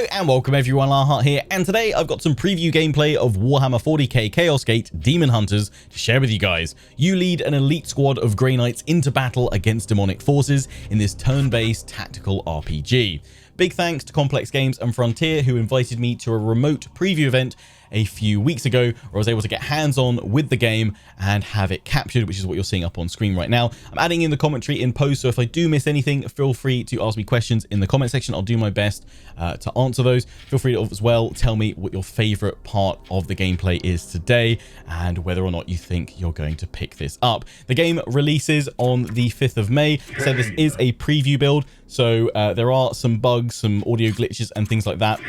Hello and welcome everyone, Arhart here, and today I've got some preview gameplay of Warhammer 40k Chaos Gate Daemonhunters to share with you guys. You lead an elite squad of Grey Knights into battle against demonic forces in this turn-based tactical RPG. Big thanks to Complex Games and Frontier who invited me to a remote preview event a few weeks ago where I was able to get hands-on with the game and have it captured, which is what you're seeing up on screen right now. I'm adding in the commentary in post, so if I do miss anything, feel free to ask me questions in the comment section. I'll do my best to answer those. Feel free to as well tell me what your favorite part of the gameplay is today and whether or not you think you're going to pick this up. The game releases on the 5th of May. So this is a preview build, so there are some bugs, some audio glitches and things like that.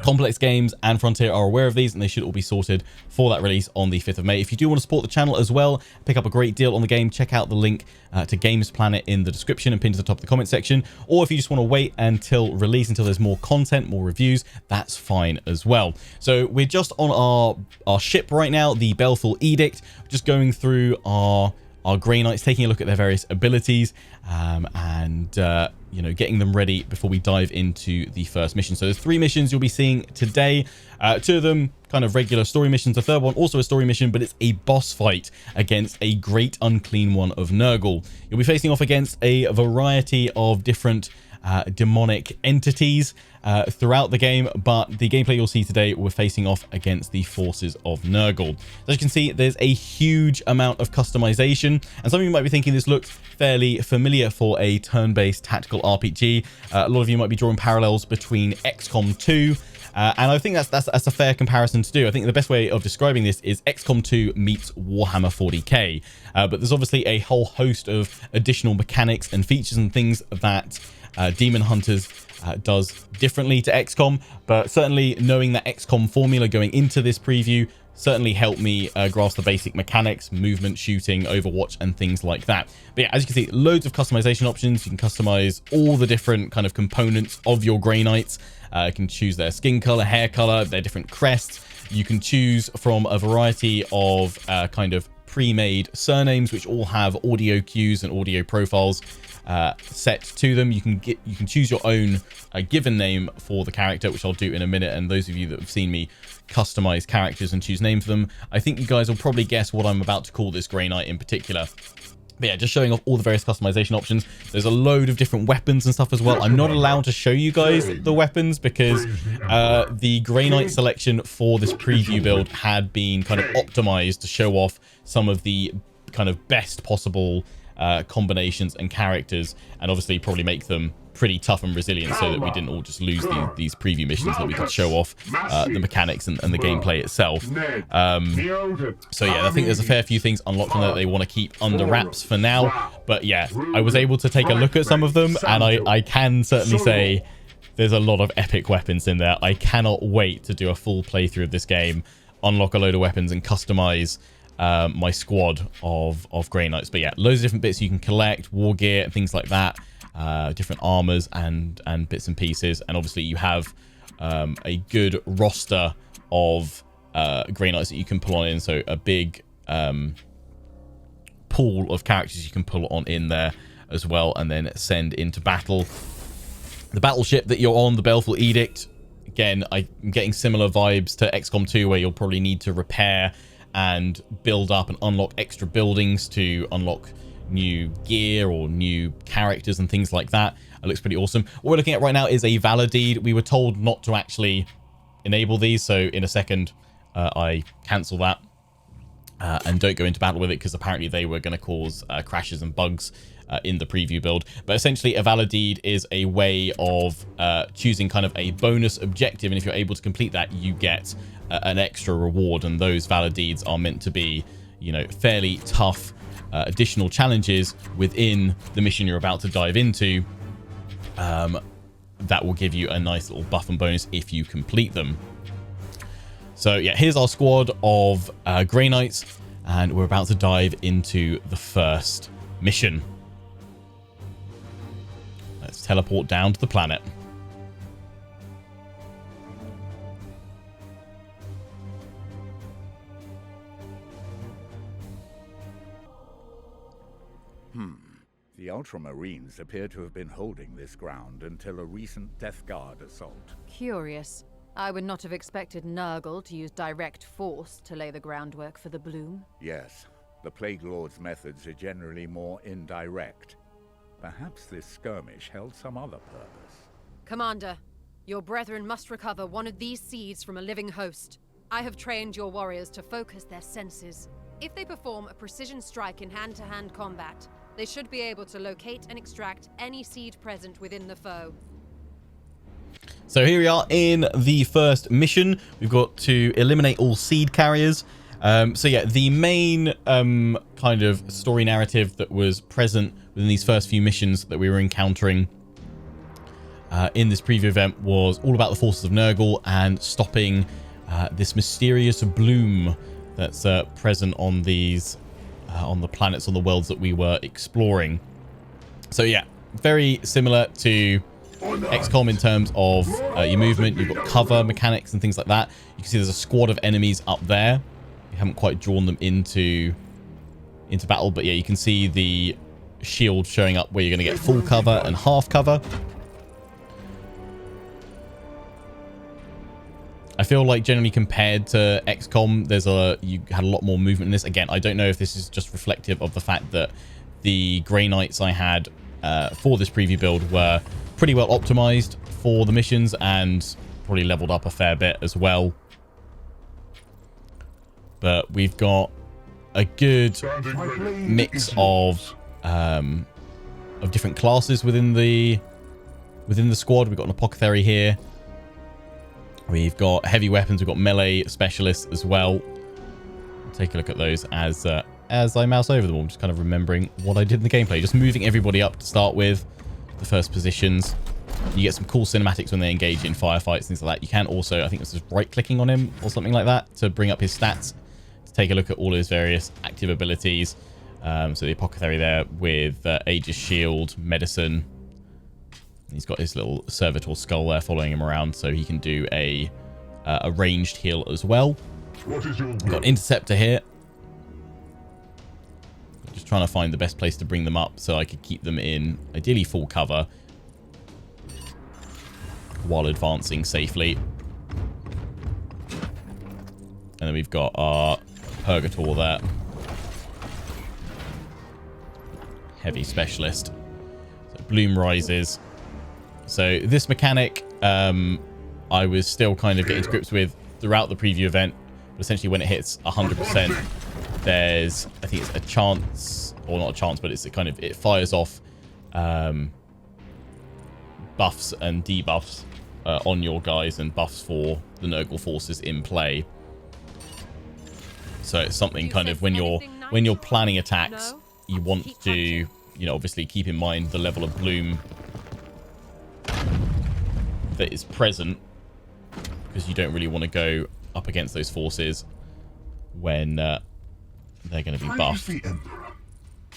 Complex Games and Frontier are aware of these and they should all be sorted for that release on the 5th of May. If you do want to support the channel as well, pick up a great deal on the game, check out the link to Games Planet in the description and pinned to the top of the comment section. Or if you just want to wait until release, until there's more content, more reviews, that's fine as well. So we're just on our ship right now, the Baleful Edict, just going through our Grey Knights, taking a look at their various abilities you know, getting them ready before we dive into the first mission. So there's 3 missions you'll be seeing today. 2 of them kind of regular story missions. The third one also a story mission, but it's a boss fight against a great unclean one of Nurgle. You'll be facing off against a variety of different demonic entities throughout the game, but the gameplay you'll see today, we're facing off against the forces of Nurgle. As you can see, there's a huge amount of customization, and some of you might be thinking this looks fairly familiar for a turn-based tactical RPG. A lot of you might be drawing parallels between XCOM 2, and I think that's a fair comparison to do. I think the best way of describing this is XCOM 2 meets Warhammer 40k, but there's obviously a whole host of additional mechanics and features and things that Daemonhunters does differently to XCOM, but certainly knowing that XCOM formula going into this preview certainly helped me grasp the basic mechanics, movement, shooting, Overwatch, and things like that. But yeah, as you can see, loads of customization options. You can customize all the different kind of components of your Grey Knights. You can choose their skin color, hair color, their different crests. You can choose from a variety of kind of pre-made surnames, which all have audio cues and audio profiles set to them. You can choose your own given name for the character, which I'll do in a minute. And those of you that have seen me customize characters and choose names for them, I think you guys will probably guess what I'm about to call this Grey Knight in particular. But yeah, just showing off all the various customization options. There's a load of different weapons and stuff as well. I'm not allowed to show you guys the weapons because the Grey Knight selection for this preview build had been kind of optimized to show off some of the kind of best possible combinations and characters, and obviously probably make them pretty tough and resilient so that we didn't all just lose these preview missions, that we could show off the mechanics and the gameplay itself. So yeah, I think there's a fair few things unlocked on that they want to keep under wraps for now, but yeah, I was able to take a look at some of them, and I can certainly say there's a lot of epic weapons in there. I cannot wait to do a full playthrough of this game, unlock a load of weapons and customize my squad of Grey Knights. But yeah, loads of different bits you can collect, war gear, things like that, different armors and bits and pieces. And obviously you have a good roster of Grey Knights that you can pull on in, so a big pool of characters you can pull on in there as well, and then send into battle. The battleship that you're on, the Baleful Edict, again, I'm getting similar vibes to XCOM 2, where you'll probably need to repair and build up and unlock extra buildings to unlock new gear or new characters and things like that. It looks pretty awesome. What we're looking at right now is a valor deed. We were told not to actually enable these, so in a second I cancel that and don't go into battle with it, because apparently they were going to cause crashes and bugs in the preview build. But essentially a valor deed is a way of choosing kind of a bonus objective, and if you're able to complete that, you get an extra reward. And those valor deeds are meant to be, you know, fairly tough additional challenges within the mission you're about to dive into that will give you a nice little buff and bonus if you complete them. So yeah, here's our squad of Grey Knights, and we're about to dive into the first mission. Let's teleport down to the planet. The Ultramarines appear to have been holding this ground until a recent Death Guard assault. Curious. I would not have expected Nurgle to use direct force to lay the groundwork for the bloom. Yes, the Plague Lord's methods are generally more indirect. Perhaps this skirmish held some other purpose. Commander, your brethren must recover one of these seeds from a living host. I have trained your warriors to focus their senses. If they perform a precision strike in hand-to-hand combat, they should be able to locate and extract any seed present within the foe. So here we are in the first mission. We've got to eliminate all seed carriers. So yeah, the main kind of story narrative that was present within these first few missions that we were encountering in this preview event was all about the forces of Nurgle and stopping this mysterious bloom that's present on these on the planets, on the worlds that we were exploring. So yeah, very similar to XCOM in terms of your movement. You've got cover mechanics and things like that. You can see there's a squad of enemies up there. We haven't quite drawn them into battle, but yeah, you can see the shield showing up where you're going to get full cover and half cover. I feel like generally compared to XCOM, you had a lot more movement in this. Again, I don't know if this is just reflective of the fact that the Grey Knights I had for this preview build were pretty well optimized for the missions and probably leveled up a fair bit as well. But we've got a good mix of different classes within the squad. We've got an apothecary here. We've got heavy weapons. We've got melee specialists as well. Take a look at those as I mouse over them all. Just kind of remembering what I did in the gameplay. Just moving everybody up to start with. The first positions. You get some cool cinematics when they engage in firefights, things like that. You can also, I think this is right-clicking on him or something like that to bring up his stats. To take a look at all his various active abilities. So the apothecary there with Aegis Shield, Medicine. He's got his little servitor skull there following him around, so he can do a ranged heal as well. We've got Interceptor here. Just trying to find the best place to bring them up so I could keep them in ideally full cover while advancing safely. And then we've got our Purgator there. Heavy specialist. So Bloom rises. So this mechanic I was still kind of getting to grips with throughout the preview event. But essentially when it hits 100%, there's, I think it's a chance, or not a chance, but it fires off buffs and debuffs on your guys and buffs for the Nurgle forces in play. So it's something kind of when you're planning attacks, you want to, obviously keep in mind the level of bloom that is present, because you don't really want to go up against those forces when they're going to be buffed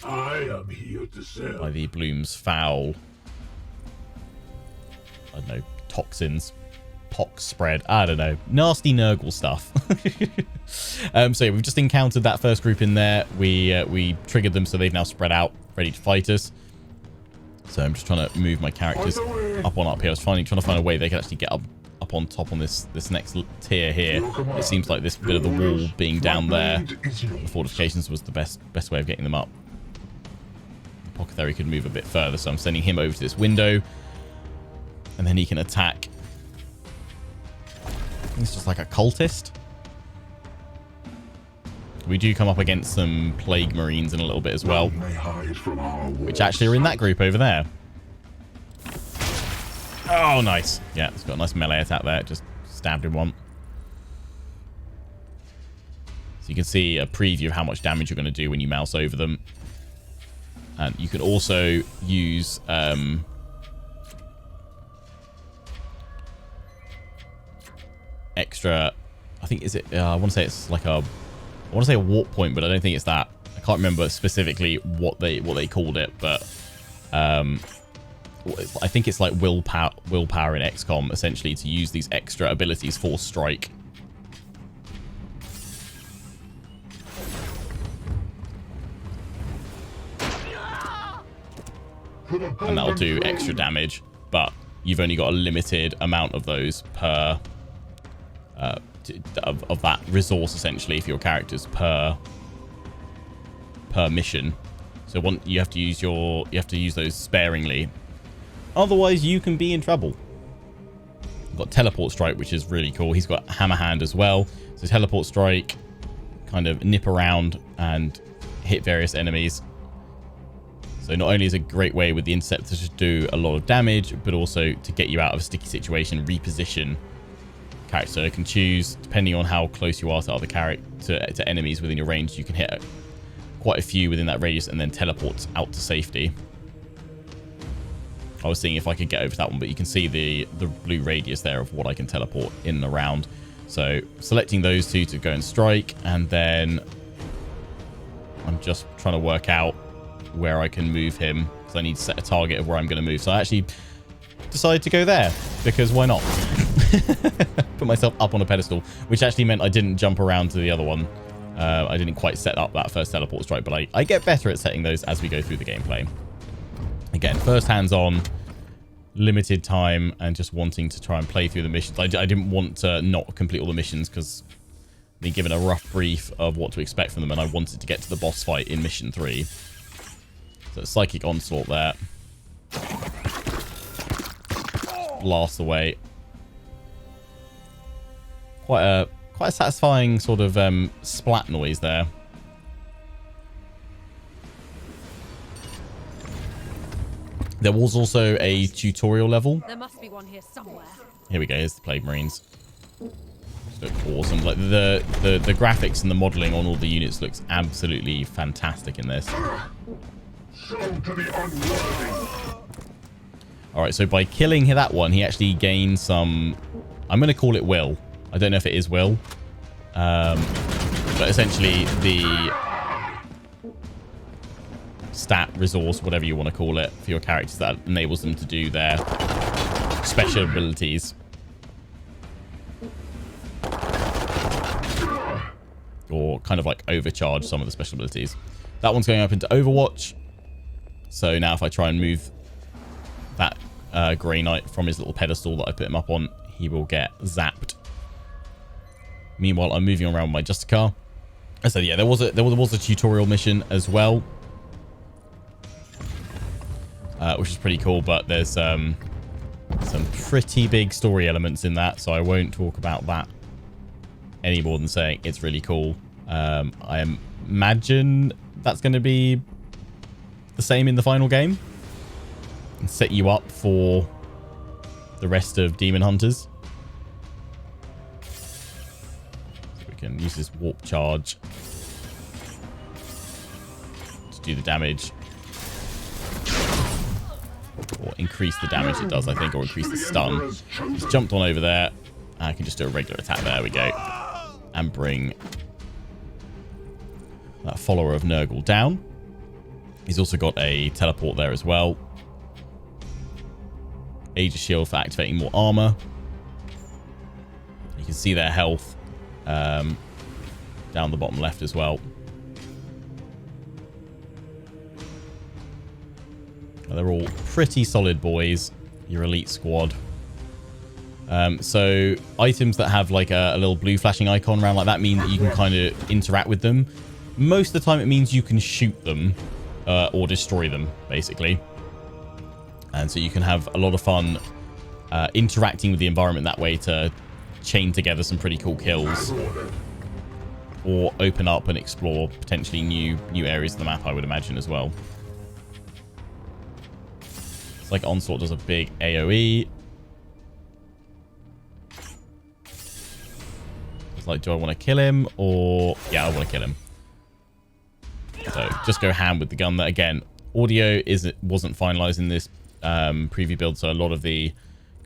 I am here to sell. by the bloom's foul, I don't know, toxins, pox spread, I don't know, nasty Nurgle stuff. So yeah, we've just encountered that first group in there. We triggered them, so they've now spread out, ready to fight us. So I'm just trying to move my characters up here. I was trying to find a way they can actually get up on top on this next tier here. It seems like this bit of the wall being down there, the fortifications, was the best way of getting them up. Apothecary could move a bit further, so I'm sending him over to this window, and then he can attack. I think it's just like a cultist. We do come up against some Plague Marines in a little bit as well, which actually are in that group over there. Oh, nice. Yeah, it's got a nice melee attack there. Just stabbed him one. So you can see a preview of how much damage you're going to do when you mouse over them. And you can also use extra, I think, is it, I want to say it's like a, I want to say a warp point, but I don't think it's that. I can't remember specifically what they called it, but I think it's like willpower in XCOM, essentially, to use these extra abilities for strike. and that'll do extra damage, but you've only got a limited amount of those per of that resource essentially for your characters per mission. So you have to use those sparingly, otherwise you can be in trouble. You've got teleport strike, which is really cool. He's got hammer hand as well, so teleport strike, kind of nip around and hit various enemies. So not only is it a great way with the interceptor to do a lot of damage, but also to get you out of a sticky situation, reposition character. So you can choose, depending on how close you are to other to enemies within your range, you can hit quite a few within that radius and then teleport out to safety. I was seeing if I could get over to that one, but you can see the blue radius there of what I can teleport in and around. So selecting those two to go and strike, and then I'm just trying to work out where I can move him, because I need to set a target of where I'm going to move. So I actually decided to go there, because why not? Put myself up on a pedestal, which actually meant I didn't jump around to the other one. I didn't quite set up that first teleport strike, but I get better at setting those as we go through the gameplay. Again, first hands-on, limited time, and just wanting to try and play through the missions. I didn't want to not complete all the missions, because I've been given a rough brief of what to expect from them, and I wanted to get to the boss fight in Mission 3. So Psychic Onslaught there. Blast away. Quite a satisfying sort of splat noise there. There was also a tutorial level. There must be one here somewhere. Here we go. Here's the Plague Marines. Just look awesome. Like the graphics and the modeling on all the units looks absolutely fantastic in this. All right, so by killing that one, he actually gains some, I'm going to call it will. I don't know if it is will. But essentially the stat, resource, whatever you want to call it, for your characters that enables them to do their special abilities. Or kind of like overcharge some of the special abilities. That one's going up into Overwatch. So now if I try and move that Grey Knight from his little pedestal that I put him up on, he will get zapped. Meanwhile, I'm moving around with my Justicar. So yeah, there was a tutorial mission as well, which is pretty cool. But there's some pretty big story elements in that, so I won't talk about that any more than saying it's really cool. I imagine that's going to be the same in the final game and set you up for the rest of Daemonhunters. So we can use this warp charge to do the damage, or increase the damage it does, I think, or increase the stun. He's jumped on over there. I can just do a regular attack. There we go, and bring that follower of Nurgle down. He's also got a teleport there as well. Aegis Shield for activating more armor. You can see their health down the bottom left as well. They're all pretty solid boys, your elite squad. So items that have like a little blue flashing icon around like that mean that you can kind of interact with them. Most of the time it means you can shoot them or destroy them, basically. And so you can have a lot of fun interacting with the environment that way to chain together some pretty cool kills, or open up and explore potentially new areas of the map, I would imagine, as well. It's like Onslaught does a big AoE. It's like, do I want to kill him? Or yeah, I want to kill him. So just go ham with the gun. That again, audio wasn't finalized in this preview build, so a lot of the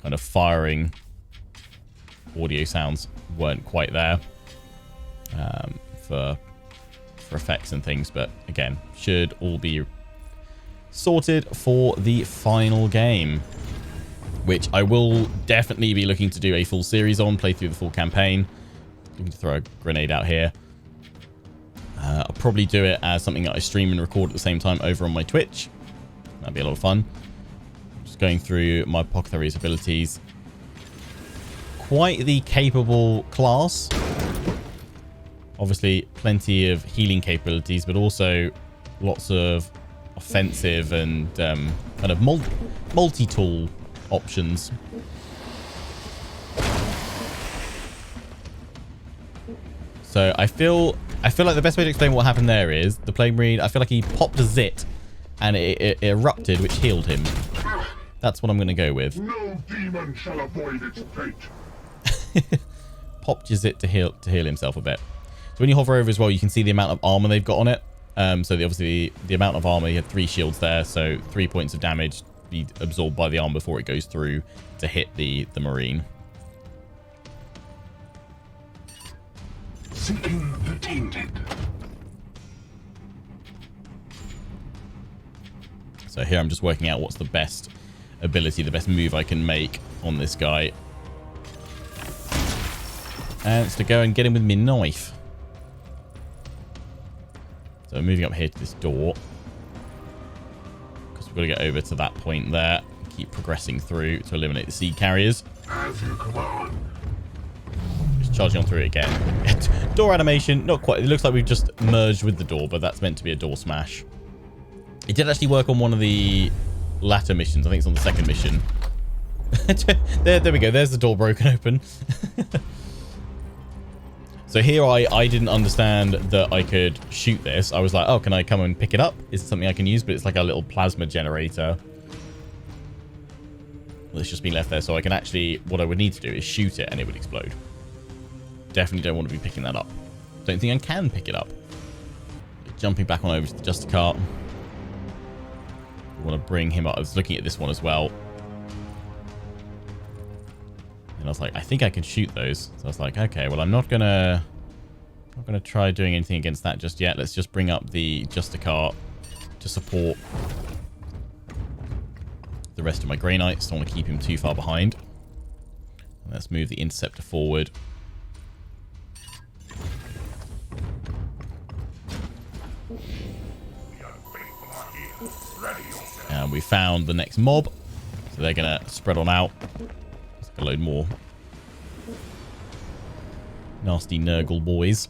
kind of firing audio sounds weren't quite there for effects and things, but again, should all be sorted for the final game, which I will definitely be looking to do a full series on, play through the full campaign. Looking to throw a grenade out here. I'll probably do it as something that I stream and record at the same time over on my Twitch. That'd be a lot of fun. Just going through my Apothecary's abilities. Quite the capable class. Obviously, plenty of healing capabilities, but also lots of offensive and kind of multi-tool options. So I feel like the best way to explain what happened there is the Plague Marine, I feel like he popped a zit and it erupted, which healed him. That's what I'm going to go with. No demon shall avoid its fate. Popped your zit to heal himself a bit. So when you hover over as well, you can see the amount of armor they've got on it. So obviously the amount of armor, you have 3 shields there, so 3 points of damage be absorbed by the armor before it goes through to hit the Marine. Seeking the tainted. So here I'm just working out what's the best ability, the best move I can make on this guy. And it's to go and get him with my knife. So moving up here to this door. Because we've got to get over to that point there. Keep progressing through to eliminate the seed carriers. As you command. Just charging on through it again. Door animation, not quite. It looks like we've just merged with the door, but that's meant to be a door smash. It did actually work on one of the latter missions. I think it's on the second mission. there we go. There's the door broken open. So here I didn't understand that I could shoot this. I was like, oh, can I come and pick it up? Is it something I can use? But it's like a little plasma generator. Well, it's just been left there. So I can actually, what I would need to do is shoot it and it would explode. Definitely don't want to be picking that up. Don't think I can pick it up. Jumping back on over to the Justicar. I want to bring him up. I was looking at this one as well. And I was like, I think I can shoot those. So I was like, okay, well, I'm not gonna try doing anything against that just yet. Let's just bring up the Justicar to support the rest of my Grey Knights. Don't want to keep him too far behind. And let's move the Interceptor forward. And we found the next mob. So they're going to spread on out. Let's a load more nasty Nurgle boys.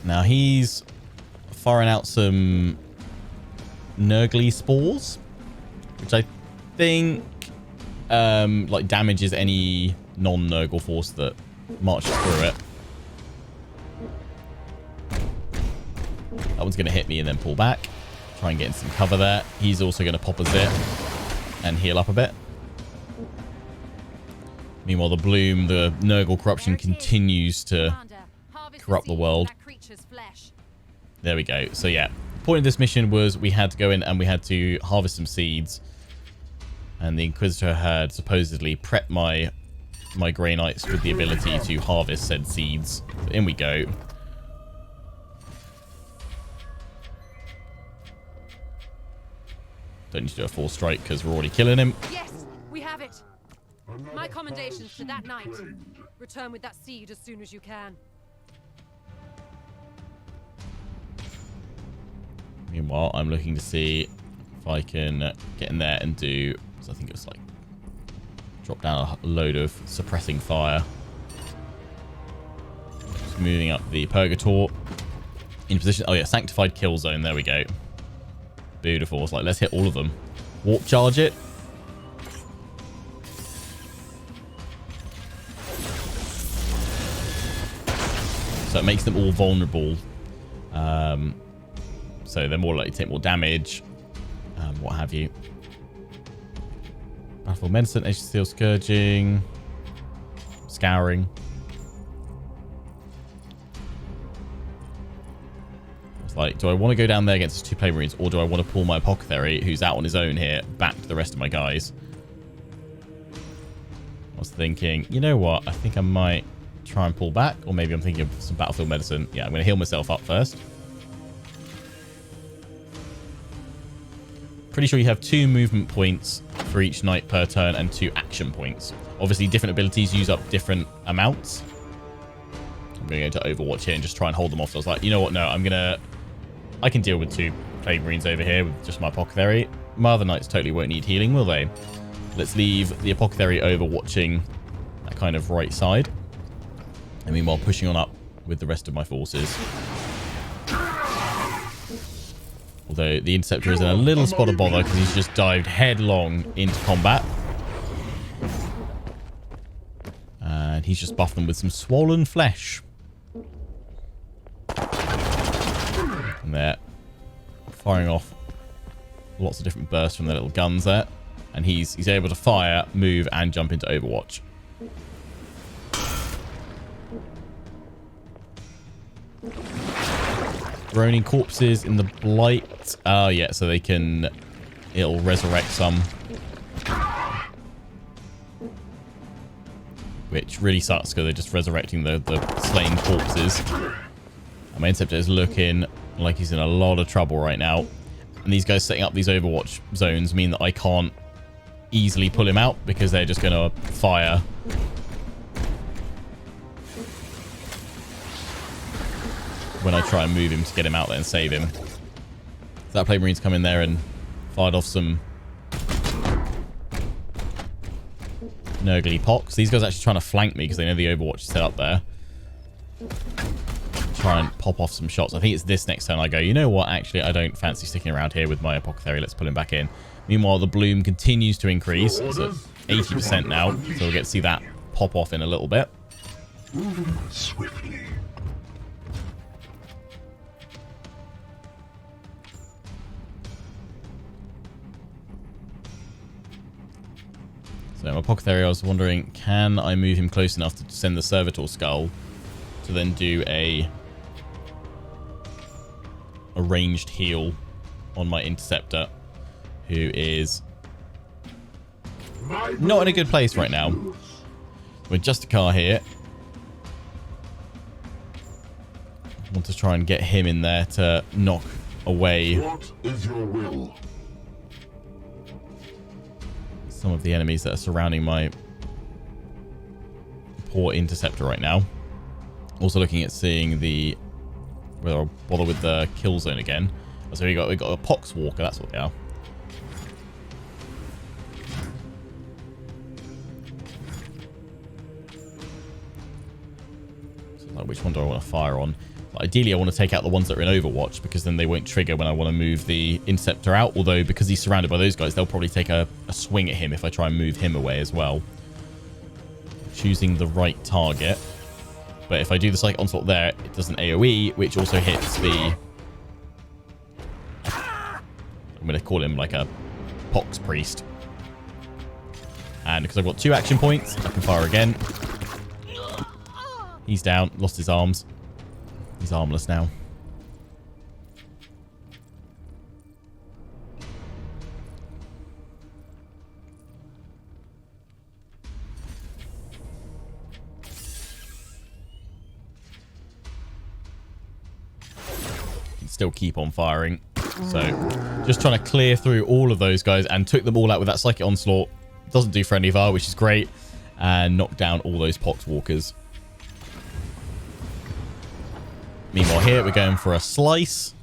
Now he's firing out some Nurgly spores, which I think like damages any non-Nurgle force that marches through it. That one's going to hit me and then pull back. Try and get in some cover there. He's also going to pop a zit and heal up a bit. Meanwhile, the Bloom, the Nurgle corruption continues to corrupt the world. There we go. So yeah, the point of this mission was we had to go in and we had to harvest some seeds. And the Inquisitor had supposedly prepped my Grey Knights with the ability to harvest said seeds. So in we go. Don't need to do a full strike because we're already killing him. Yes, we have it. My commendations to that knight. Return with that seed as soon as you can. Meanwhile, I'm looking to see if I can get in there and do... So I think it was like... Drop down a load of suppressing fire. Just moving up the Purgator. In position... Oh yeah, Sanctified Kill Zone. There we go. Beautiful. It's like, let's hit all of them. Warp charge it. So it makes them all vulnerable. So they're more likely to take more damage. What have you. Battlefield Medicine, Edge Steel Scourging. Scouring. It's like, do I want to go down there against the 2 Plague Marines, or do I want to pull my Apothecary, who's out on his own here, back to the rest of my guys? I was thinking, you know what? I think I might try and pull back, or maybe I'm thinking of some Battlefield Medicine. Yeah, I'm going to heal myself up first. Pretty sure you have 2 movement points for each knight per turn and 2 action points. Obviously, different abilities use up different amounts. I'm going to go to Overwatch here and just try and hold them off. So I was like, you know what? No, I can deal with 2. Plague Marines over here with just my Apothecary. My other knights totally won't need healing, will they? Let's leave the Apothecary overwatching that kind of right side. And meanwhile, pushing on up with the rest of my forces. Although the Interceptor is in a little spot of bother because he's just dived headlong into combat. And he's just buffed them with some swollen flesh. And they're firing off lots of different bursts from their little guns there. And he's able to fire, move, and jump into Overwatch. Groaning corpses in the blight. Oh, yeah, so it'll resurrect some. Which really sucks because they're just resurrecting the slain corpses. And my Interceptor is looking like he's in a lot of trouble right now. And these guys setting up these Overwatch zones mean that I can't easily pull him out because they're just going to fire. When I try and move him to get him out there and save him. So that Plague Marine's come in there and fired off some Nurgly Pox. These guys are actually trying to flank me because they know the Overwatch is set up there. Try and pop off some shots. I think it's this next turn I go, you know what, actually I don't fancy sticking around here with my Apothecary. Let's pull him back in. Meanwhile, the bloom continues to increase. It's at 80% now, so we'll get to see that pop off in a little bit. Moving swiftly. So my Apothecary, I was wondering, can I move him close enough to send the Servitor Skull to then do a ranged heal on my Interceptor, who is not in a good place right now. With just a car here. I want to try and get him in there to knock away What is your will? some of the enemies that are surrounding my poor Interceptor right now. Also looking at seeing whether I'll bother with the kill zone again. So we got a Pox Walker, that's what they are. So like, which one do I want to fire on? But ideally I want to take out the ones that are in Overwatch because then they won't trigger when I want to move the Interceptor out. Although because he's surrounded by those guys, they'll probably take a swing at him if I try and move him away as well. Choosing the right target. But if I do the Psychic Onslaught there, it does an AoE, which also hits the... I'm going to call him like a Pox Priest. And because I've got 2 action points, I can fire again. He's down, lost his arms. He's armless now. Still keep on firing. So just trying to clear through all of those guys and took them all out with that Psychic Onslaught. Doesn't do friendly fire, which is great. And knocked down all those Pox Walkers. Meanwhile here we're going for a slice.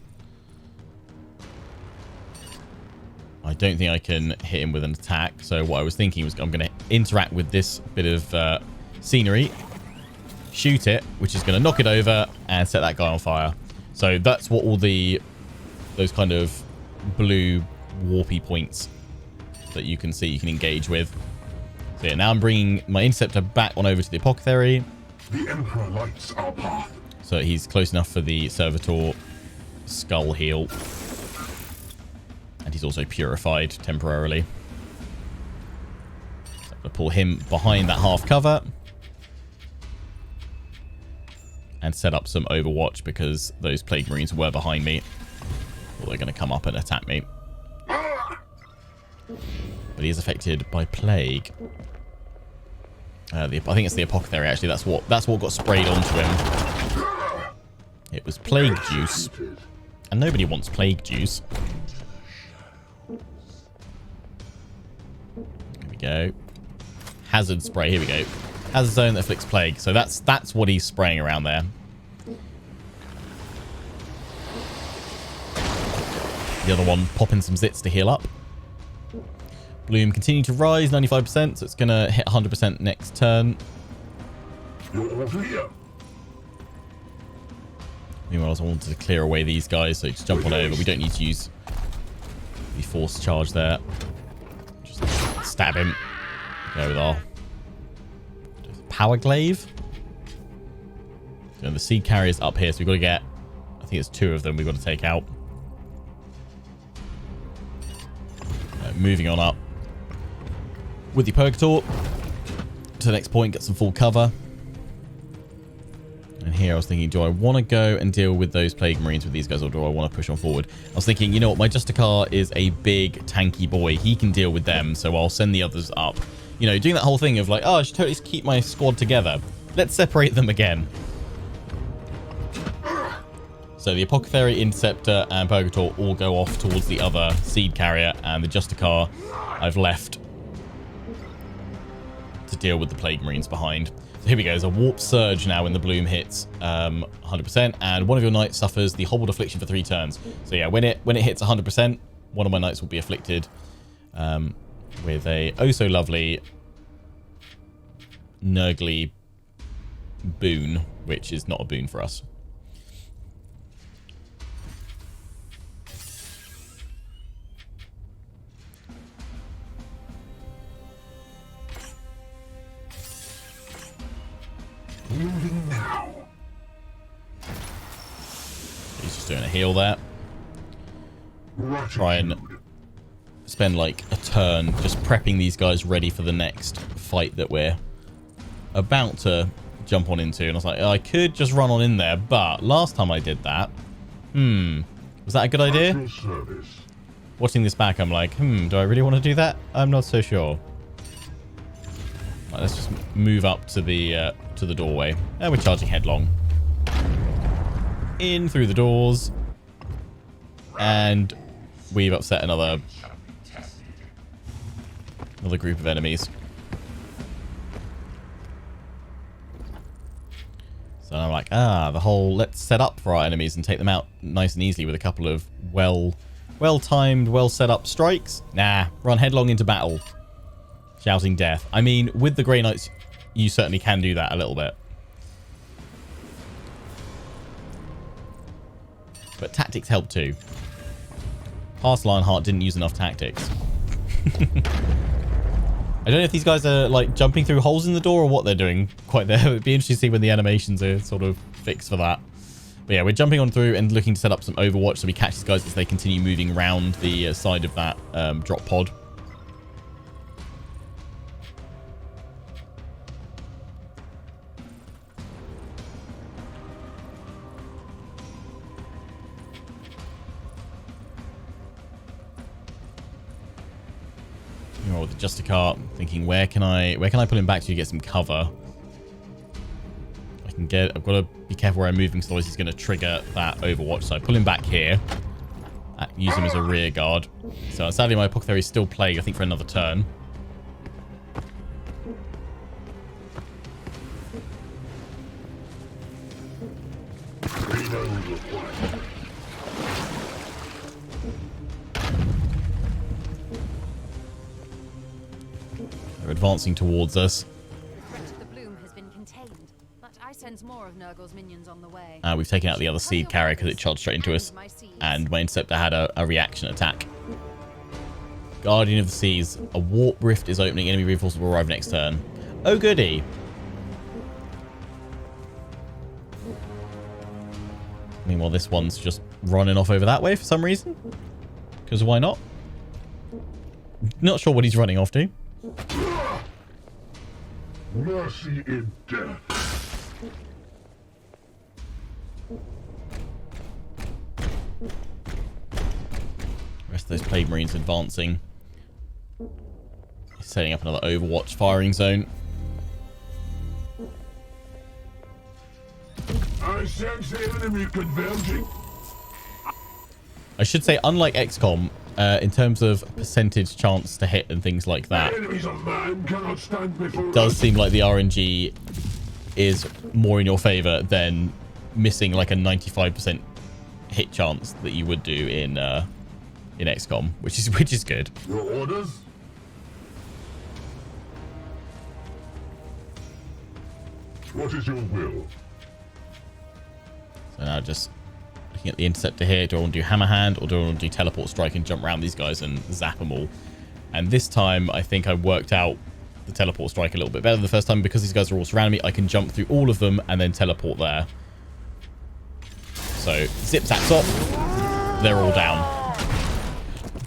I don't think I can hit him with an attack. So what I was thinking was I'm going to interact with this bit of scenery. Shoot it, which is going to knock it over and set that guy on fire. So that's what all those kind of blue warpy points that you can see you can engage with. So yeah, now I'm bringing my Interceptor back on over to the Apothecary. The Emperor lights our path. So he's close enough for the Servitor Skull heal. And he's also purified temporarily. So I'm going to pull him behind that half cover. And set up some Overwatch because those Plague Marines were behind me. Well, they're going to come up and attack me. But he is affected by Plague. I think it's the Apothecary, actually. That's what got sprayed onto him. It was Plague Juice. And nobody wants Plague Juice. Here we go. Hazard Spray. Here we go. Hazard Zone that afflicts Plague. So that's what he's spraying around there. The other one popping some zits to heal up. Bloom continue to rise, 95%, so it's going to hit 100% next turn. You're here. Meanwhile, I wanted to clear away these guys, so just jump on over. We don't need to use the force charge there. Just stab him. Go with our power glaive. And the seed carrier's up here, so we've got to get, I think it's 2 of them we've got to take out. Moving on up with the Purgator to the next point, get some full cover. And here I was thinking, do I want to go and deal with those Plague Marines with these guys, or do I want to push on forward? I was thinking, you know what, my Justicar is a big tanky boy. He can deal with them, so I'll send the others up. You know, doing that whole thing of like, oh, I should totally keep my squad together. Let's separate them again. So the Apothecary, Interceptor, and Purgator all go off towards the other Seed Carrier, and the Justicar I've left to deal with the Plague Marines behind. So here we go. There's a Warp Surge now when the Bloom hits 100%, and one of your knights suffers the Hobbled Affliction for 3 turns. So yeah, when it hits 100%, one of my knights will be afflicted with a oh-so-lovely Nurgly boon, which is not a boon for us. Moving now. He's just doing a heal there. Try and spend like a turn just prepping these guys ready for the next fight that we're about to jump on into. And I was like, I could just run on in there, but last time I did that, was that a good idea? Watching this back, I'm like, do I really want to do that? I'm not so sure. Right, let's just move up to the doorway. And we're charging headlong. In through the doors. And we've upset another group of enemies. So I'm like, the whole let's set up for our enemies and take them out nice and easily with a couple of well-timed, well-set-up strikes. Nah, run headlong into battle. Shouting death. I mean, with the Grey Knights, you certainly can do that a little bit. But tactics help too. Past Lionheart didn't use enough tactics. I don't know if these guys are like jumping through holes in the door or what they're doing quite there. It'd be interesting to see when the animations are sort of fixed for that. But yeah, we're jumping on through and looking to set up some Overwatch so we catch these guys as they continue moving around the side of that drop pod. With the Justicar, thinking where can I pull him back to get some cover? I've got to be careful where I'm moving, so otherwise he's going to trigger that Overwatch. So I pull him back here, use him as a rear guard. So sadly my Apothecary is still plagued, I think, for another turn. They're advancing towards us. The threat of the Bloom has been contained, but I sense more of Nurgle's minions on the way. We've taken out the other Seed Carrier because it charged straight into us, and my Interceptor had a reaction attack. Guardian of the Seas. A Warp Rift is opening. Enemy reinforcements will arrive next turn. Oh, goody. Meanwhile, this one's just running off over that way for some reason. Because why not? Not sure what he's running off to. Mercy in death. Rest of those Plague Marines advancing. He's setting up another Overwatch firing zone. I sense the enemy converging. I should say, unlike XCOM, in terms of percentage chance to hit and things like that, it does seem like the RNG is more in your favor than missing like a 95% hit chance that you would do in in XCOM, which is good. Your orders? What is your will? So now just looking at the interceptor here. Do I want to do hammer hand, or do I want to do teleport strike and jump around these guys and zap them all? And this time I think I worked out the teleport strike a little bit better than the first time, because these guys are all surrounding me. I can jump through all of them and then teleport there. So zip zap zop, they're all down.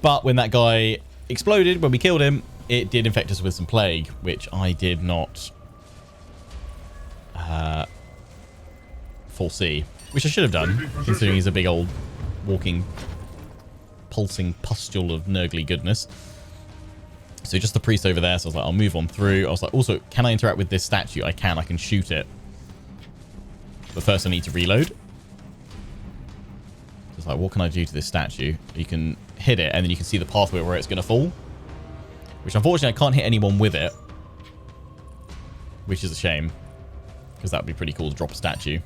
But when that guy exploded, when we killed him, it did infect us with some plague, which I did not foresee, which I should have done, considering he's a big old walking pulsing pustule of nurgly goodness. So just the priest over there, so I was like, I'll move on through. I was like, also, can I interact with this statue? I can shoot it, but first I need to reload. Just like, what can I do to this statue? You can hit it, and then you can see the pathway where it's going to fall, which unfortunately I can't hit anyone with it, which is a shame, because that would be pretty cool to drop a statue.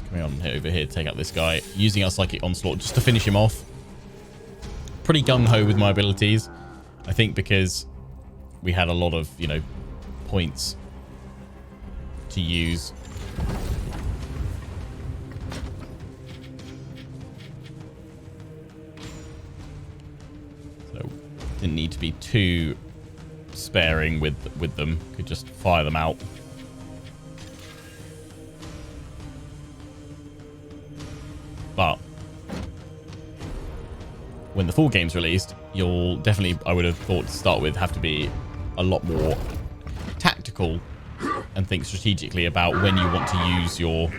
Coming on over here to take out this guy, using our psychic onslaught just to finish him off. Pretty gung-ho with my abilities, I think, because we had a lot of, you know, points to use. So didn't need to be too sparing with them. Could just fire them out. But when the full game's released, you'll definitely, I would have thought to start with, have to be a lot more tactical and think strategically about when you want to use your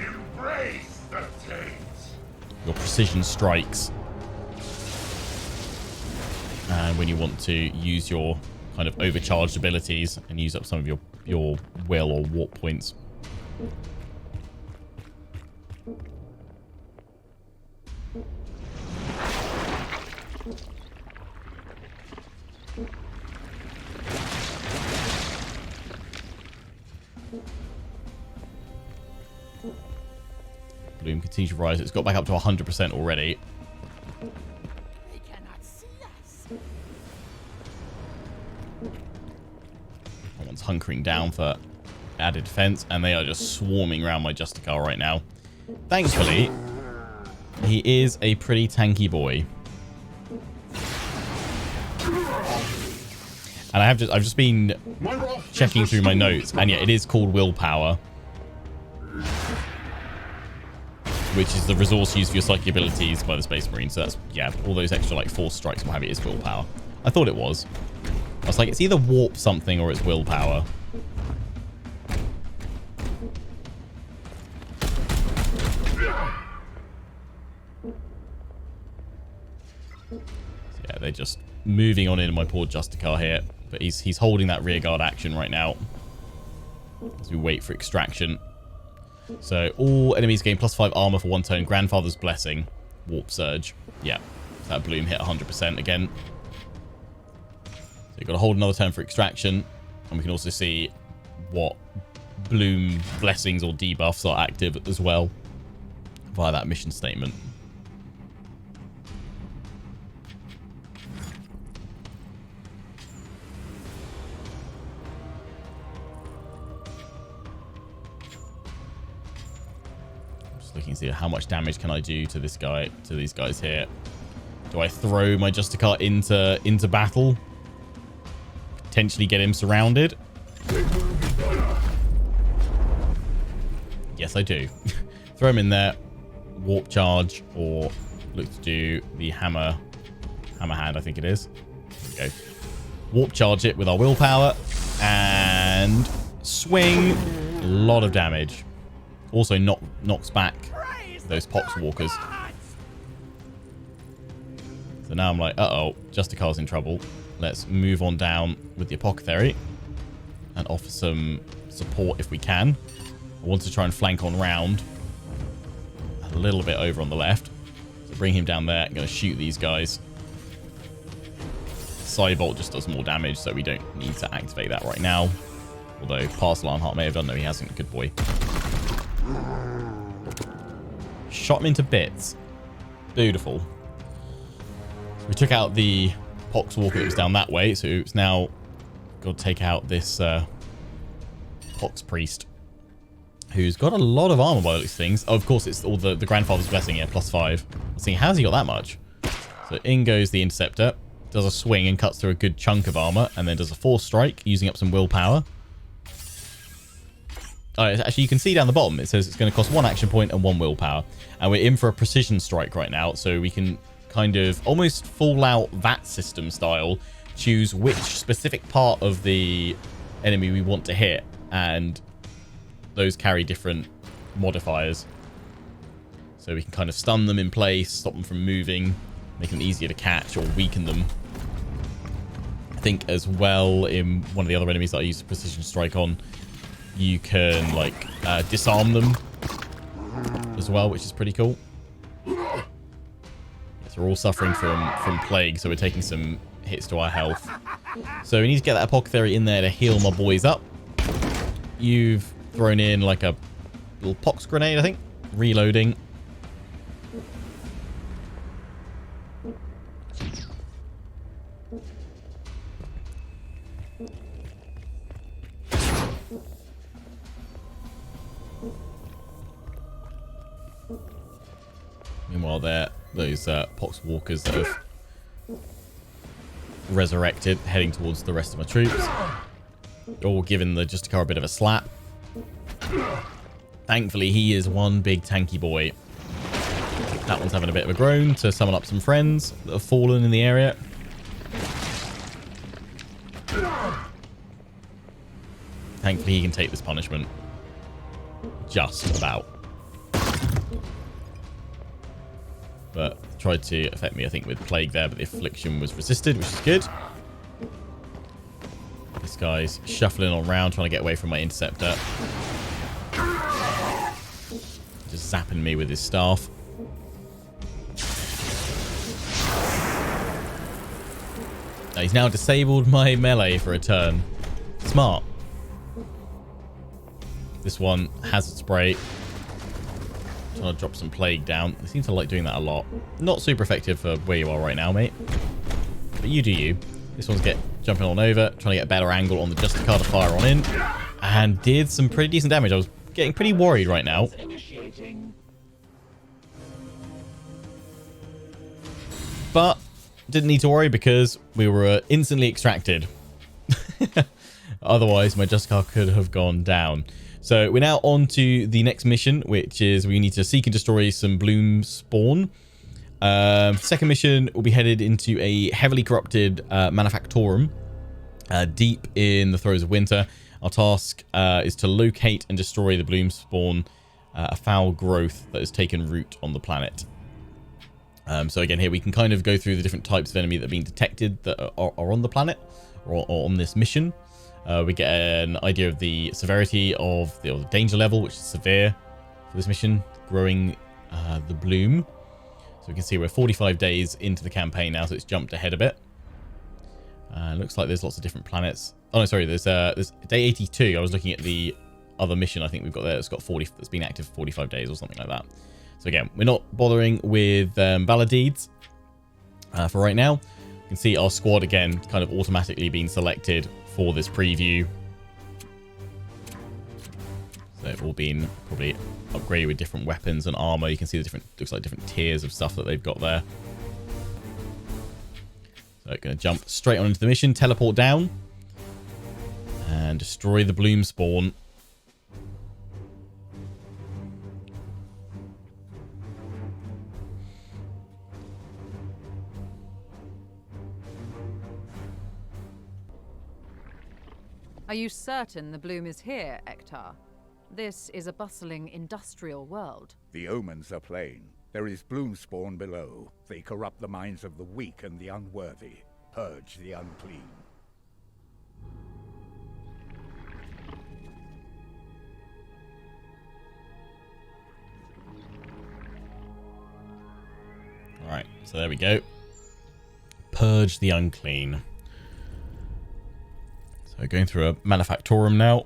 precision strikes, and when you want to use your kind of overcharged abilities and use up some of your will or warp points. Bloom continues to rise. It's got back up to 100% already. They cannot see us. Someone's hunkering down for added defense, and they are just swarming around my Justicar right now. Thankfully, he is a pretty tanky boy. And I've just been checking through my notes, and yeah, it is called willpower, which is the resource used for your psychic abilities by the Space Marine. So that's, yeah, all those extra like force strikes and what have you is willpower. I thought it was. I was like, it's either warp something or it's willpower. So yeah, they're just moving on into my poor Justicar here, but he's holding that rearguard action right now as we wait for extraction. So all enemies gain +5 armor for 1 turn. Grandfather's Blessing, Warp Surge. Yeah, that Bloom hit 100% again. So you've got to hold another turn for extraction, and we can also see what Bloom blessings or debuffs are active as well via that mission statement. Looking to see how much damage can I do to this guy, to these guys here. Do I throw my Justicar into battle? Potentially get him surrounded? Yes, I do. Throw him in there, warp charge, or look to do the hammer hand, I think it is. There we go. Warp charge it with our willpower and swing. A lot of damage. Also knocks back those Poxwalkers. So now I'm like, uh-oh, Justicar's in trouble. Let's move on down with the Apothecary and offer some support if we can. I want to try and flank on round a little bit over on the left. So bring him down there. I'm going to shoot these guys. Cybolt just does more damage, so we don't need to activate that right now. Although Parcel Ironheart may have done. No, he hasn't. Good boy. Shot him into bits. Beautiful. We took out the Poxwalker that was down that way, so it's now got to take out this Pox Priest, who's got a lot of armor by those things. Oh, of course, it's all the Grandfather's Blessing, yeah, +5. I was thinking, how's he got that much? So in goes the Interceptor, does a swing and cuts through a good chunk of armor, and then does a force strike, using up some willpower. Oh, actually, you can see down the bottom, it says it's going to cost 1 action point and 1 willpower. And we're in for a precision strike right now, so we can kind of almost Fallout VAT system style choose which specific part of the enemy we want to hit, and those carry different modifiers. So we can kind of stun them in place, stop them from moving, make them easier to catch, or weaken them. I think as well, in one of the other enemies that I used precision strike on, you can like disarm them as well, which is pretty cool. Yes, we're all suffering from plague, so we're taking some hits to our health. So we need to get that Apothecary in there to heal my boys up. You've thrown in like a little pox grenade, I think. Reloading. Meanwhile, those pox walkers that have resurrected, heading towards the rest of my troops, all giving the Justicar a bit of a slap. Thankfully, he is one big tanky boy. That one's having a bit of a groan to summon up some friends that have fallen in the area. Thankfully, he can take this punishment. Just about. But tried to affect me, I think, with Plague there, but the Affliction was resisted, which is good. This guy's shuffling around, trying to get away from my Interceptor. Just zapping me with his staff. He's now disabled my melee for a turn. Smart. This one, Hazard Spray. Trying to drop some Plague down. They seem to like doing that a lot. Not super effective for where you are right now, mate. But you do you. This one's jumping on over, trying to get a better angle on the Justicar to fire on in. And did some pretty decent damage. I was getting pretty worried right now. But didn't need to worry because we were instantly extracted. Otherwise, my Justicar could have gone down. So we're now on to the next mission, which is we need to seek and destroy some Bloom Spawn. Second mission will be headed into a heavily corrupted Manufactorum deep in the throes of winter. Our task is to locate and destroy the Bloom Spawn, a foul growth that has taken root on the planet. So again, here we can kind of go through the different types of enemy that are being detected that are on the planet or on this mission. We get an idea of the severity of the danger level, which is severe for this mission, growing the bloom. So we can see we're 45 days into the campaign now, so it's jumped ahead a bit. Looks like there's lots of different planets. Oh no, sorry, there's day 82. I was looking at the other mission I think we've got there. It's got 40. That's been active for 45 days or something like that. So again, we're not bothering with Valor Deeds for right now. You can see our squad again kind of automatically being selected for this preview. So they've all been probably upgraded with different weapons and armor. You can see the different, looks like different tiers of stuff that they've got there. So going to jump straight on into the mission, teleport down, and destroy the Bloom Spawn. Are you certain the bloom is here, Ektar? This is a bustling industrial world. The omens are plain. There is bloom spawn below. They corrupt the minds of the weak and the unworthy. Purge the unclean. Alright, so there we go. Purge the unclean. So going through a manufactorum now.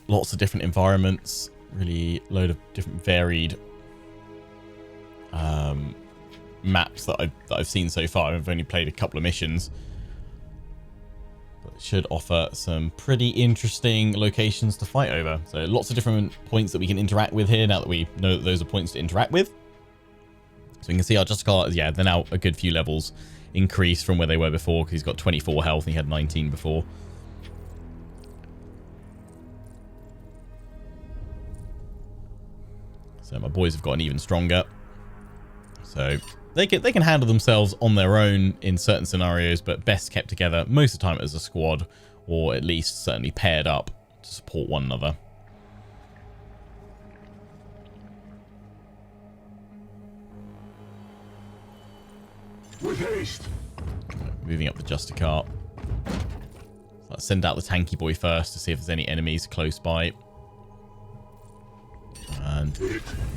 Lots of different environments. Really load of different varied maps that I've seen so far. I've only played a couple of missions. But it should offer some pretty interesting locations to fight over. So lots of different points that we can interact with here now that we know that those are points to interact with. So we can see our Justicar, yeah, they're now a good few levels increased from where they were before, because he's got 24 health and he had 19 before. So my boys have gotten even stronger. So they can handle themselves on their own in certain scenarios, but best kept together most of the time as a squad, or at least certainly paired up to support one another. With haste. Moving up the Justicar. So let's send out the tanky boy first to see if there's any enemies close by. And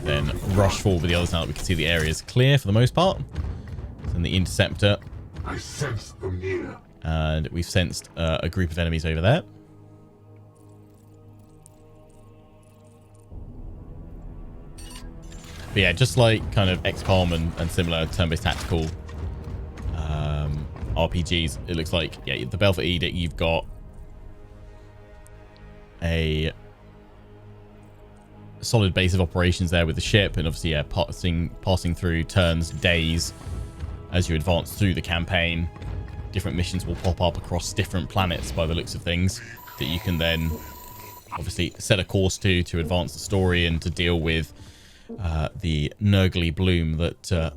then rush forward with the others now that we can see the area is clear for the most part. Send the interceptor. I sense them near. And we've sensed a group of enemies over there. But yeah, just like kind of XCOM and similar turn-based tactical RPGs, it looks like, yeah, the Belfer Edict, you've got a solid base of operations there with the ship, and obviously, yeah, passing through turns, days, as you advance through the campaign. Different missions will pop up across different planets by the looks of things that you can then obviously set a course to advance the story and to deal with the Nurgly bloom that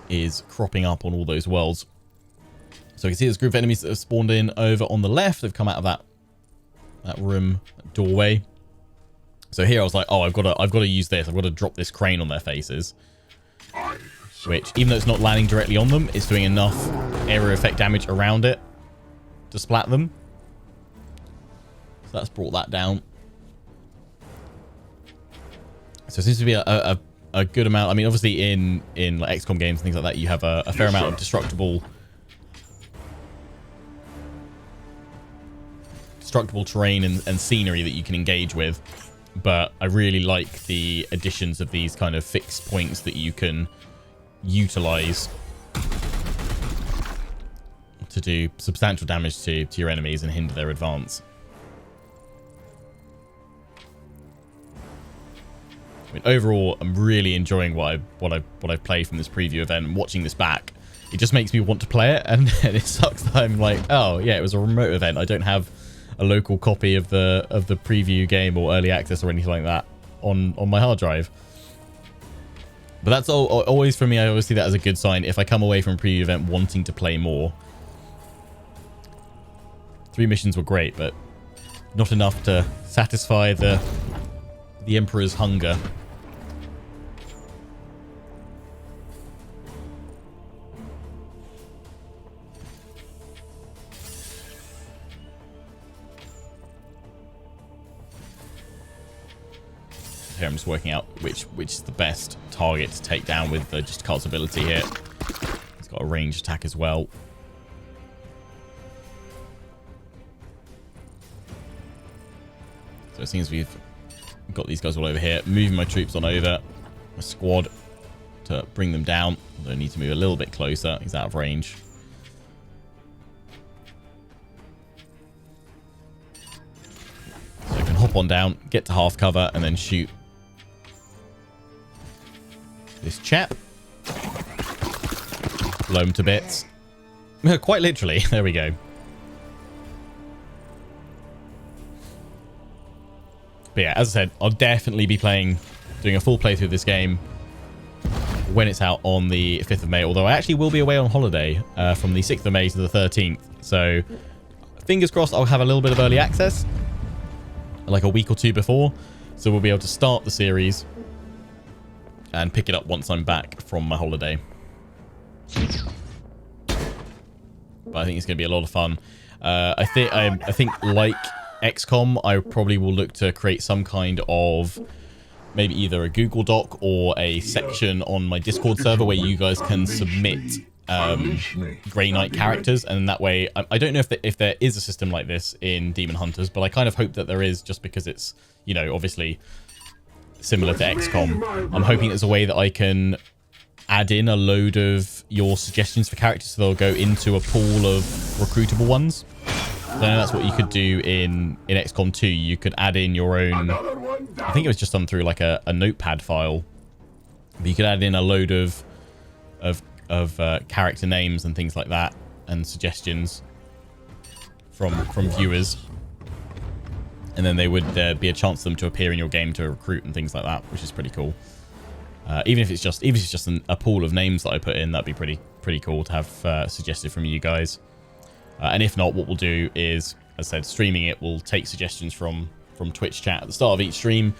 is cropping up on all those worlds. So you can see this group of enemies that have spawned in over on the left. They've come out of that room, that doorway. So here I was like, oh, I've got to use this. I've got to drop this crane on their faces. Which, even though it's not landing directly on them, it's doing enough area effect damage around it to splat them. So that's brought that down. So it seems to be a good amount. I mean, obviously in like XCOM games and things like that, you have a fair amount of destructible terrain and scenery that you can engage with. But I really like the additions of these kind of fixed points that you can utilize to do substantial damage to your enemies and hinder their advance. I mean, overall, I'm really enjoying what I've played from this preview event, and watching this back, it just makes me want to play it. And it sucks that I'm like, oh yeah, it was a remote event. I don't have a local copy of the preview game or early access or anything like that on my hard drive. But that's always for me. I always see that as a good sign. If I come away from a preview event wanting to play more, 3 missions were great, but not enough to satisfy the Emperor's hunger. Here I'm just working out which is the best target to take down with just Carl's ability here. He's got a ranged attack as well. So it seems we've got these guys all over here. Moving my troops on over, my squad, to bring them down. Although I need to move a little bit closer. He's out of range. So I can hop on down, get to half cover, and then shoot this chap. Blow him to bits. Quite literally. There we go. But yeah, as I said, I'll definitely be doing a full playthrough of this game when it's out on the 5th of May. Although I actually will be away on holiday from the 6th of May to the 13th. So fingers crossed I'll have a little bit of early access, like a week or 2 before. So we'll be able to start the series and pick it up once I'm back from my holiday. But I think it's going to be a lot of fun. I think like XCOM, I probably will look to create some kind of maybe either a Google Doc or a section on my Discord server where you guys can submit Grey Knight characters, and that way I don't know if there is a system like this in Daemonhunters, but I kind of hope that there is, just because it's, you know, obviously similar to XCOM. I'm hoping there's a way that I can add in a load of your suggestions for characters, so they'll go into a pool of recruitable ones. I know that's what you could do in XCOM 2. You could add in your own, I think it was just done through like a notepad file, but you could add in a load of character names and things like that, and suggestions from viewers, and then they would be a chance for them to appear in your game to recruit and things like that, which is pretty cool. Even if it's just a pool of names that I put in, that'd be pretty cool to have suggested from you guys. And if not, what we'll do is, as I said, streaming it, we'll take suggestions from Twitch chat at the start of each stream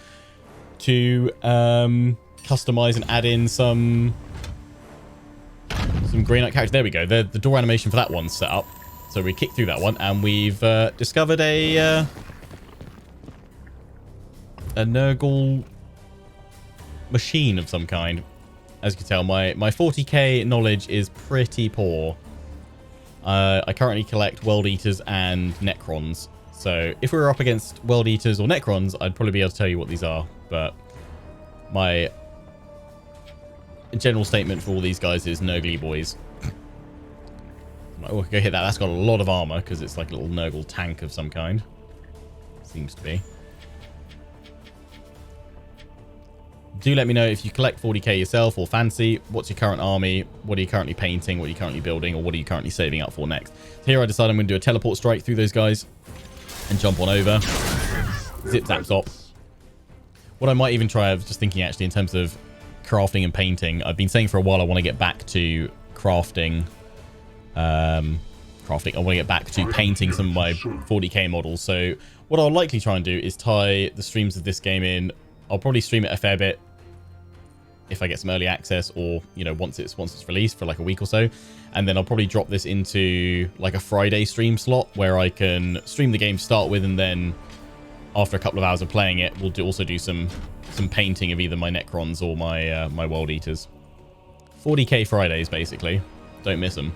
to customize and add in some Grey Knight characters. There we go. The door animation for that one's set up. So we kick through that one, and we've discovered a Nurgle machine of some kind. As you can tell, my 40k knowledge is pretty poor. I currently collect World Eaters and Necrons. So if we were up against World Eaters or Necrons, I'd probably be able to tell you what these are. But my general statement for all these guys is Nurgly boys. Oh, go hit that. That's got a lot of armor because it's like a little Nurgle tank of some kind. Seems to be. Do let me know if you collect 40k yourself or fancy. What's your current army? What are you currently painting? What are you currently building? Or what are you currently saving up for next? So here I decided I'm going to do a teleport strike through those guys and jump on over. Zip, zap, stop. What I might even try, I was just thinking actually in terms of crafting and painting. I've been saying for a while I want to get back to crafting. I want to get back to painting some of my 40k models. So what I'll likely try and do is tie the streams of this game in. I'll probably stream it a fair bit if I get some early access, or, you know, once it's released for like a week or so. And then I'll probably drop this into like a Friday stream slot where I can stream the game to start with, and then after a couple of hours of playing it, we'll also do some painting of either my Necrons or my my World Eaters. 40k Fridays, basically. Don't miss them.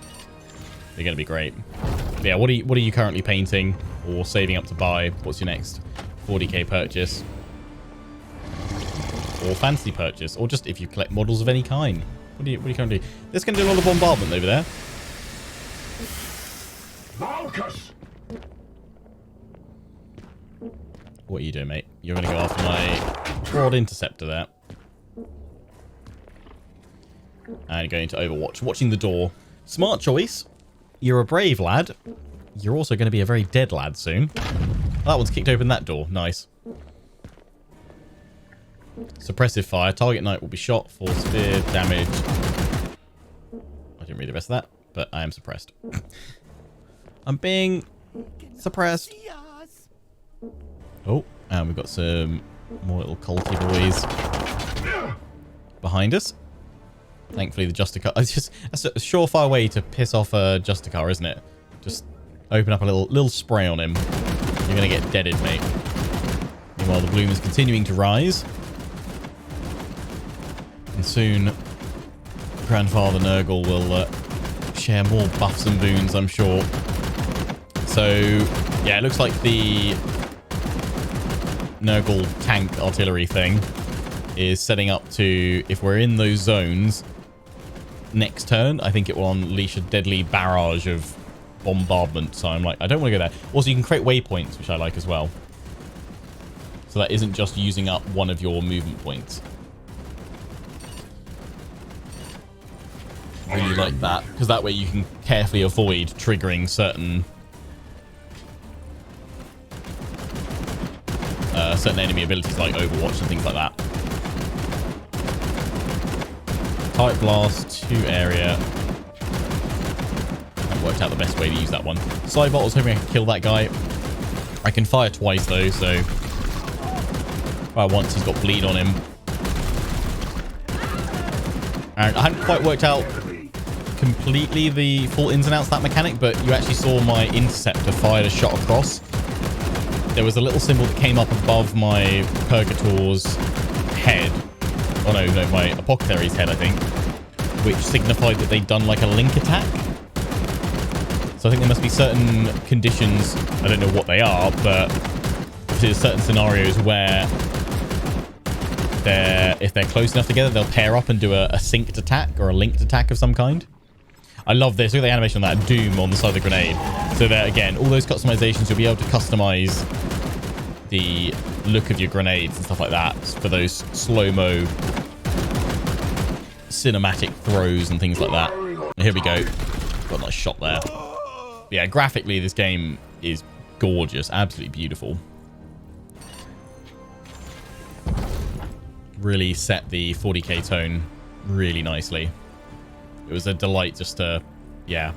They're going to be great. But yeah, what are you currently painting or saving up to buy? What's your next 40k purchase? Or fancy purchase, or just if you collect models of any kind. What do you currently do? This can do a lot of bombardment over there. Valkus! What are you doing, mate? You're going to go after my broad interceptor there. And going to Overwatch. Watching the door. Smart choice. You're a brave lad. You're also going to be a very dead lad soon. That one's kicked open that door. Nice. Suppressive fire. Target knight will be shot for severe damage. I didn't read the rest of that, but I am suppressed. I'm being suppressed. Oh, and we've got some more little culty boys behind us. Thankfully, the Justicar. That's a surefire way to piss off a Justicar, isn't it? Just open up a little spray on him. You're gonna get deaded, mate. Meanwhile, the bloom is continuing to rise. And soon, Grandfather Nurgle will share more buffs and boons, I'm sure. So, yeah, it looks like the Nurgle tank artillery thing is setting up to, if we're in those zones, next turn, I think it will unleash a deadly barrage of bombardment. So I'm like, I don't want to go there. Also, you can create waypoints, which I like as well. So that isn't just using up one of your movement points. Really like that, because that way you can carefully avoid triggering certain enemy abilities like Overwatch and things like that. Type blast to area. That worked out the best way to use that one. Sidebot, I was hoping I could kill that guy. I can fire twice though, so fire once, he's got bleed on him. And I hadn't quite worked out completely the full ins and outs of that mechanic, but you actually saw my interceptor fired a shot across. There was a little symbol that came up above my Purgator's head. Oh no, my Apothecary's head, I think. which signified that they'd done like a link attack. So I think there must be certain conditions, I don't know what they are, but there's certain scenarios where if they're close enough together, they'll pair up and do a synced attack or a linked attack of some kind. I love this. Look at the animation on that Doom on the side of the grenade. So there, again, all those customizations, you'll be able to customize the look of your grenades and stuff like that for those slow-mo cinematic throws and things like that. And here we go. Got a nice shot there. But yeah, graphically, this game is gorgeous. Absolutely beautiful. Really set the 40k tone really nicely. It was a delight just to, yeah,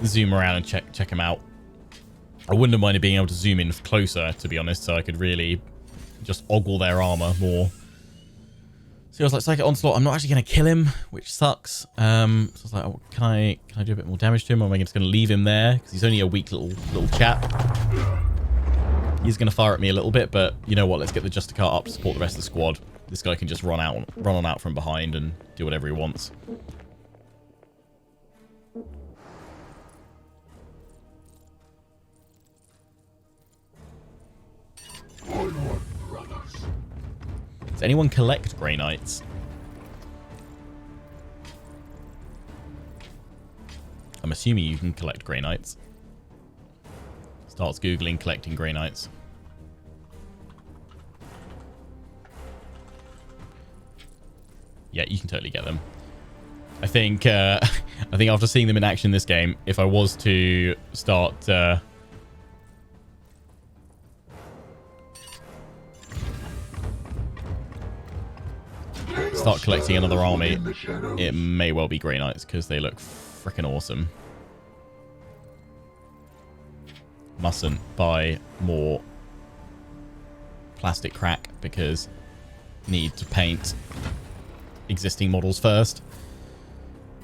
zoom around and check them out. I wouldn't have minded being able to zoom in closer, to be honest, so I could really just ogle their armor more. So I was like, Psychic Onslaught, I'm not actually going to kill him, which sucks. So I was like, oh, can I do a bit more damage to him, or am I just going to leave him there? Because he's only a weak little chap. He's going to fire at me a little bit, but you know what? Let's get the Justicar up to support the rest of the squad. This guy can just run on out from behind and do whatever he wants. Does anyone collect Grey Knights? I'm assuming you can collect Grey Knights. Starts Googling collecting Grey Knights. Yeah, you can totally get them. I think after seeing them in action this game, if I was to start collecting another army, it may well be Grey Knights because they look freaking awesome. Mustn't buy more plastic crack because need to paint existing models first.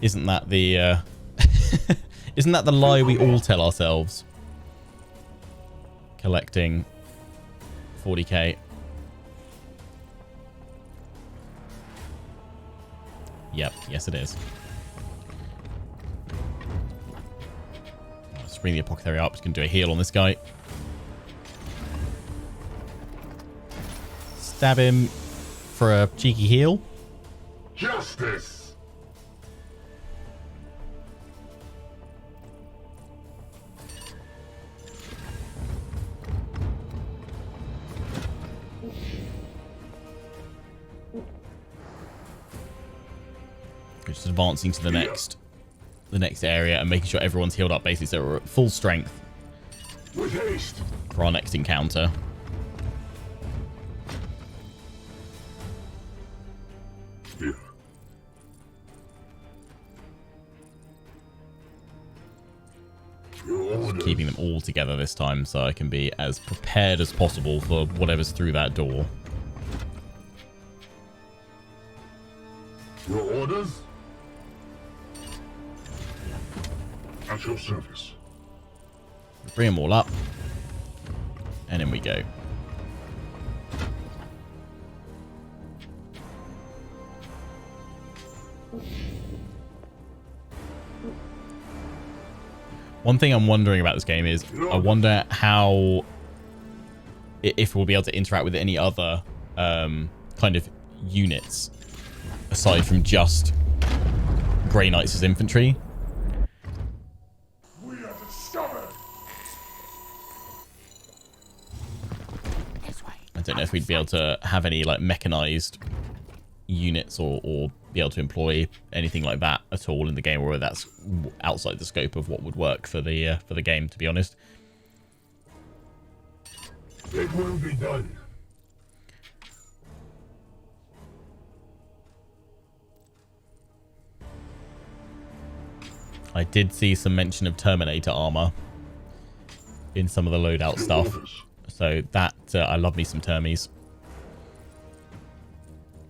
Isn't that the isn't that the lie we all tell ourselves? Collecting 40k. Yep, yes it is. Let's bring the Apothecary up. Just gonna do a heal on this guy. Stab him for a cheeky heal. Justice! Just advancing to the next area and making sure everyone's healed up basically so we're at full strength With haste! for our next encounter. Here. Keeping them all together this time so I can be as prepared as possible for whatever's through that door. Your orders? At your service. Bring them all up. And in we go. One thing I'm wondering about this game is I wonder how, if we'll be able to interact with any other kind of units aside from just Grey Knights as infantry. We are discovered! I don't know if we'd be able to have any like mechanized units or be able to employ anything like that at all in the game, or whether that's outside the scope of what would work for the game, to be honest. It will be done. I did see some mention of Terminator armor in some of the loadout stuff, so that I love me some Termies.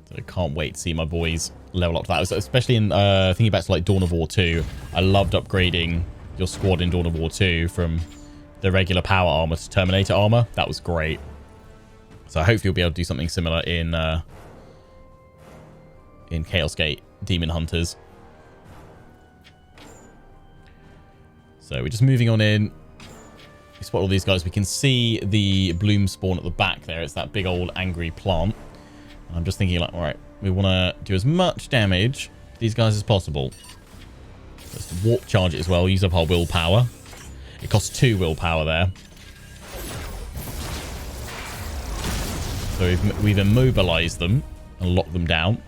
So I can't wait to see my boys level up to that, especially in thinking back to like Dawn of War 2. I loved upgrading your squad in Dawn of War 2 from the regular power armor to Terminator armor. That was great. So hopefully you'll be able to do something similar in Chaos Gate Daemonhunters. So we're just moving on in. We spot all these guys. We can see the bloom spawn at the back there. It's that big old angry plant. I'm just thinking like, all right, we want to do as much damage to these guys as possible. Let's warp charge it as well. Use up our willpower. It costs 2 willpower there. So we've immobilized them and locked them down.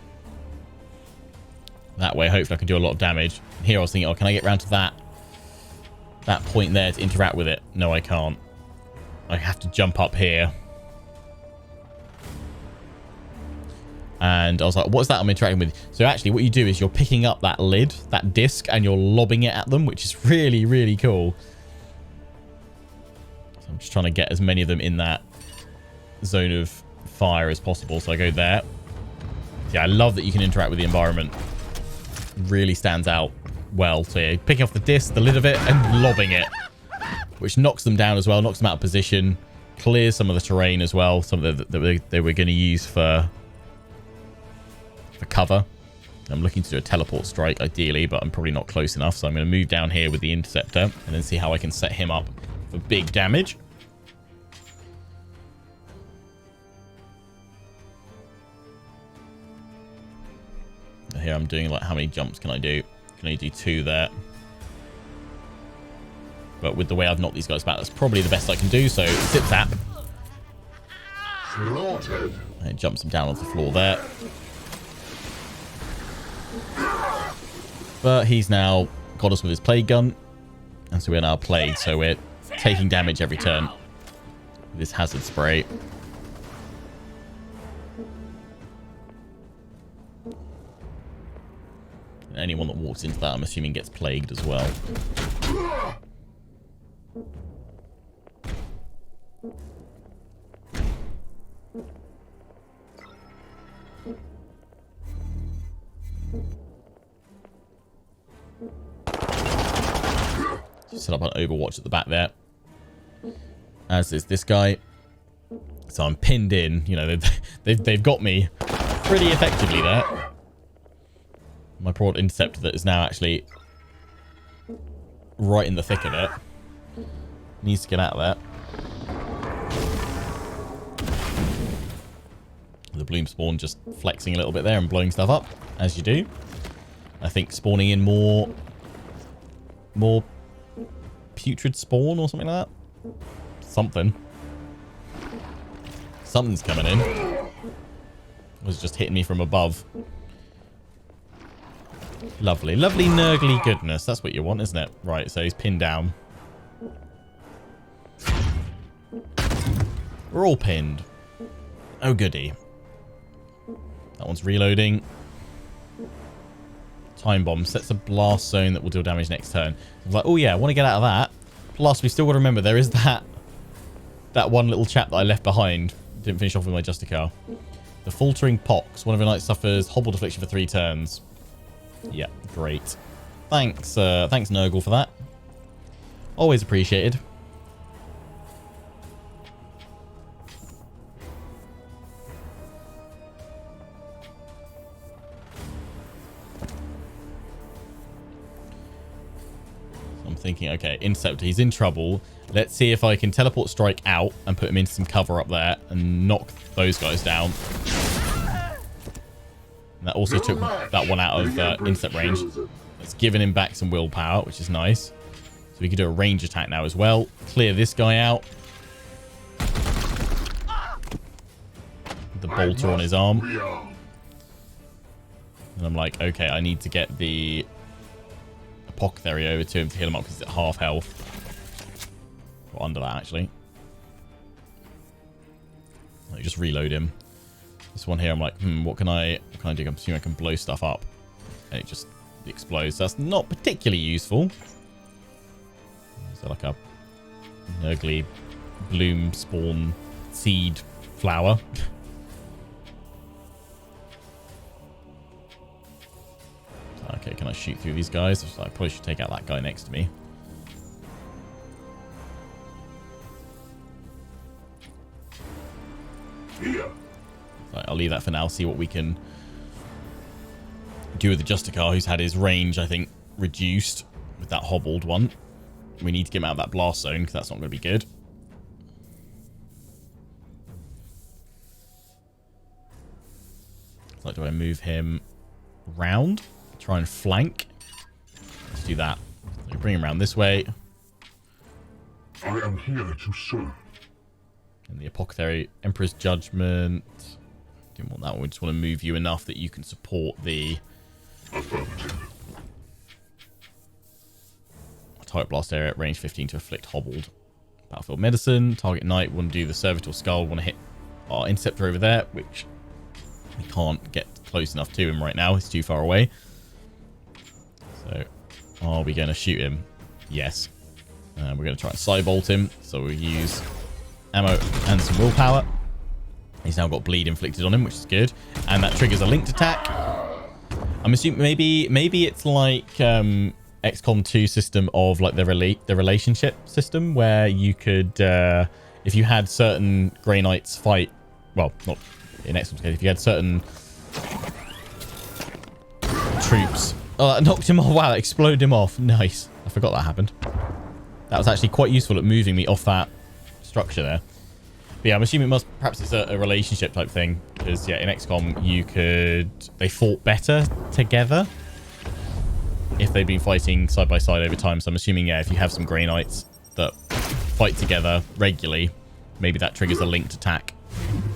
That way, hopefully I can do a lot of damage. Here I was thinking, oh, can I get around to that point there to interact with it? No, I can't. I have to jump up here. And I was like, what's that I'm interacting with? So actually what you do is you're picking up that lid, that disc, and you're lobbing it at them, which is really, really cool. So I'm just trying to get as many of them in that zone of fire as possible. So I go there. Yeah, I love that you can interact with the environment. Really stands out well. So yeah, picking off the disc, the lid of it, and lobbing it, which knocks them down as well, knocks them out of position, clears some of the terrain as well, some of that they were going to use for cover. I'm looking to do a teleport strike ideally, but I'm probably not close enough, so I'm going to move down here with the interceptor and then see how I can set him up for big damage. Here I'm doing like, how many jumps can I do? Can I do 2 there? But with the way I've knocked these guys back, that's probably the best I can do. So zip zap. And it jumps him down onto the floor there. But he's now got us with his plague gun. And so we're now plagued. So we're taking damage every turn with this hazard spray. Anyone that walks into that, I'm assuming, gets plagued as well. Just set up an overwatch at the back there. As is this guy. So I'm pinned in. You know, they've got me pretty effectively there. My broad interceptor that is now actually right in the thick of it needs to get out of there. The bloom spawn just flexing a little bit there and blowing stuff up, as you do. I think spawning in more putrid spawn or something like that. Something's coming in. It was just hitting me from above. Lovely, lovely nurgly goodness. That's what you want, isn't it? Right, so he's pinned down. We're all pinned. Oh, goody. That one's reloading. Time bomb sets a blast zone that will deal damage next turn. I was like, oh yeah, I want to get out of that. Plus, we still got to remember there is that one little chap that I left behind. Didn't finish off with my Justicar. The faltering pox. One of your knights suffers hobble deflection for 3 turns. Yeah, great. Thanks, thanks Nurgle for that. Always appreciated. I'm thinking, okay, Interceptor, he's in trouble. Let's see if I can teleport strike out and put him into some cover up there and knock those guys down. And that also took that one out of intercept range. It's given him back some willpower, which is nice. So we can do a range attack now as well. Clear this guy out. The bolter on his arm. And I'm like, okay, I need to get the Apothecary over to him to heal him up because it's at half health. Or under that, actually. Let me just reload him. This one here, I'm like, what can I do? I'm assuming I can blow stuff up. And it just explodes. That's not particularly useful. Is there like a ugly bloom spawn seed flower? Okay, can I shoot through these guys? I probably should take out that guy next to me. I'll leave that for now. See what we can do with the Justicar, who's had his range, I think, reduced with that hobbled one. We need to get him out of that blast zone because that's not going to be good. So do I move him round? Try and flank. Let's do that. So bring him around this way. I am here to serve. And the Apothecary, Emperor's Judgment. Didn't want that one. We just want to move you enough that you can support the Affirmative. Target Blast area, range 15 to afflict hobbled. Battlefield Medicine, target knight. Want to do the Servitor Skull. Want to hit our Interceptor over there, which we can't get close enough to him right now. He's too far away. So, are we going to shoot him? Yes. We're going to try and Cybolt him. So we'll use ammo and some willpower. He's now got bleed inflicted on him, which is good. And that triggers a linked attack. I'm assuming maybe it's like XCOM 2 system of like the relationship system where you could, if you had certain Grey Knights fight, well, not in XCOM's case, if you had certain troops. Oh, that knocked him off. Wow, that exploded him off. Nice. I forgot that happened. That was actually quite useful at moving me off that structure there. But yeah, I'm assuming perhaps it's a relationship type thing. Because yeah, in XCOM they fought better together if they've been fighting side by side over time. So I'm assuming, yeah, if you have some Grey Knights that fight together regularly, maybe that triggers a linked attack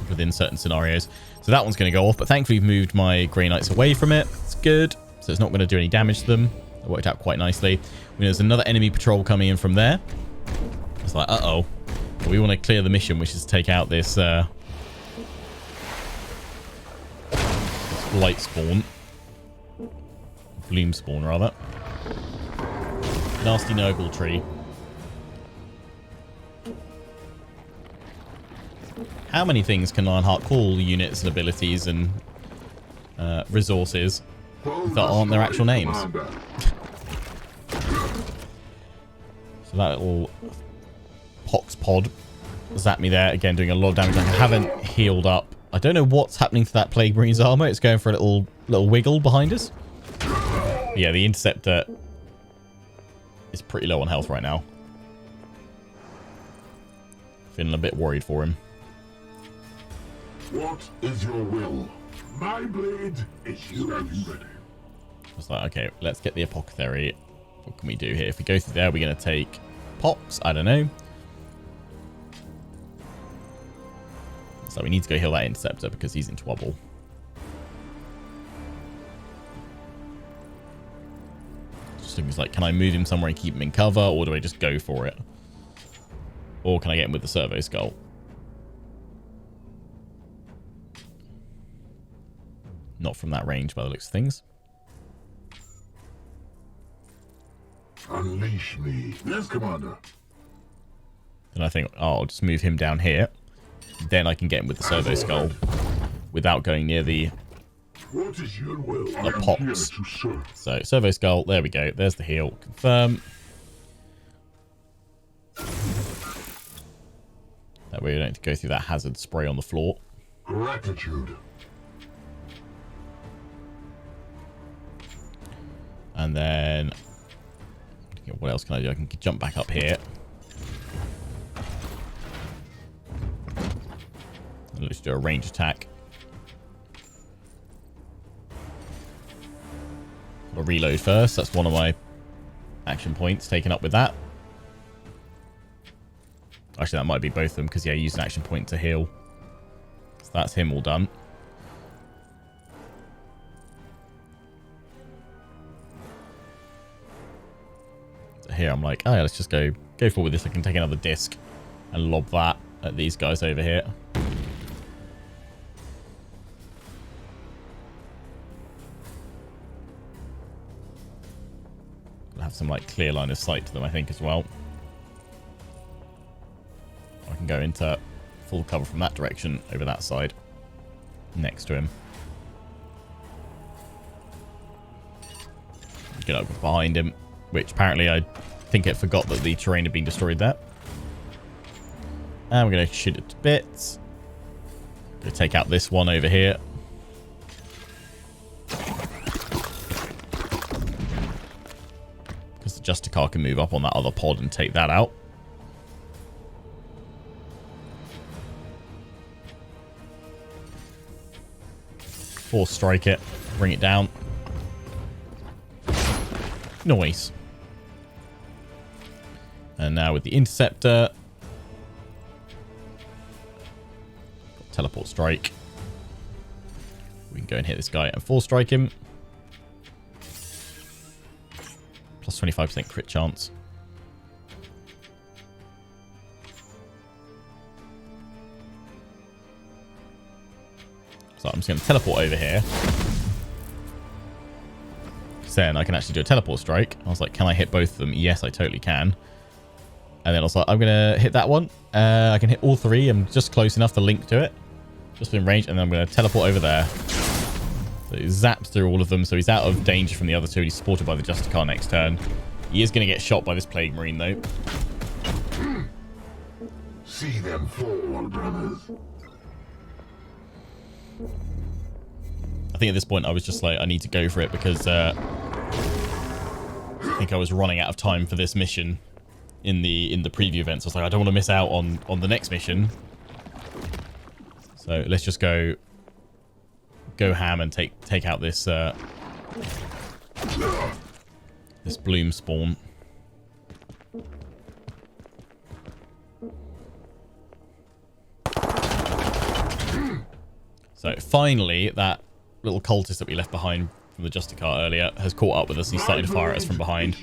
within certain scenarios. So that one's going to go off, but thankfully we've moved my Grey Knights away from it. It's good. So it's not going to do any damage to them. It worked out quite nicely. There's another enemy patrol coming in from there. It's like, uh-oh. But we want to clear the mission, which is to take out this light spawn. Bloom spawn, rather. Nasty Nurgle tree. How many things can Lionheart call units and abilities and resources that aren't their actual names? So that little pox pod zapped me there. Again, doing a lot of damage. I haven't healed up. I don't know what's happening to that Plague Marine's armor. It's going for a little wiggle behind us. But yeah, the Interceptor is pretty low on health right now. Feeling a bit worried for him. What is your will? My blade is ready. I was like, okay, let's get the Apothecary. What can we do here? If we go through there, we're going to take Pox. I don't know. So we need to go heal that Interceptor because he's in trouble. Just looking like, can I move him somewhere and keep him in cover, or do I just go for it? Or can I get him with the Servo Skull? Not from that range by the looks of things. Unleash me. Yes, Commander. Then I think, oh, I'll just move him down here. Then I can get him with the Servo Skull without going near the What is your will? I am Pox. here to serve. So, Servo Skull, there we go. There's the heal. Confirm. That way we don't have to go through that hazard spray on the floor. Gratitude. And then, what else can I do? I can jump back up here. And let's do a range attack. I'll reload first. That's one of my action points taken up with that. Actually, that might be both of them because, yeah, use an action point to heal. So that's him all done. Here I'm like, oh yeah, let's just go forward with this. I can take another disc and lob that at these guys over here. I'll have some like clear line of sight to them, I think, as well. I can go into full cover from that direction over that side next to him. Get up behind him, which apparently I think it forgot that the terrain had been destroyed there. And we're going to shoot it to bits. Going to take out this one over here. Because the Justicar can move up on that other pod and take that out. Force strike it. Bring it down. Nice. And now with the Interceptor. Teleport strike. We can go and hit this guy and force strike him. Plus 25% crit chance. So I'm just going to teleport over here. Then I can actually do a teleport strike. I was like, can I hit both of them? Yes, I totally can. And then I was like, I'm going to hit that one. I can hit all three. I'm just close enough to link to it. Just in range. And then I'm going to teleport over there. So he zaps through all of them. So he's out of danger from the other two. He's supported by the Justicar next turn. He is going to get shot by this Plague Marine, though. See them fall, brothers. I think at this point I was just like, I need to go for it because I think I was running out of time for this mission in the preview event. So I was like, I don't want to miss out on the next mission. So let's just go ham and take out this this bloom spawn. So finally, that little cultist that we left behind from the Justicar earlier has caught up with us. He's starting to fire at us from behind.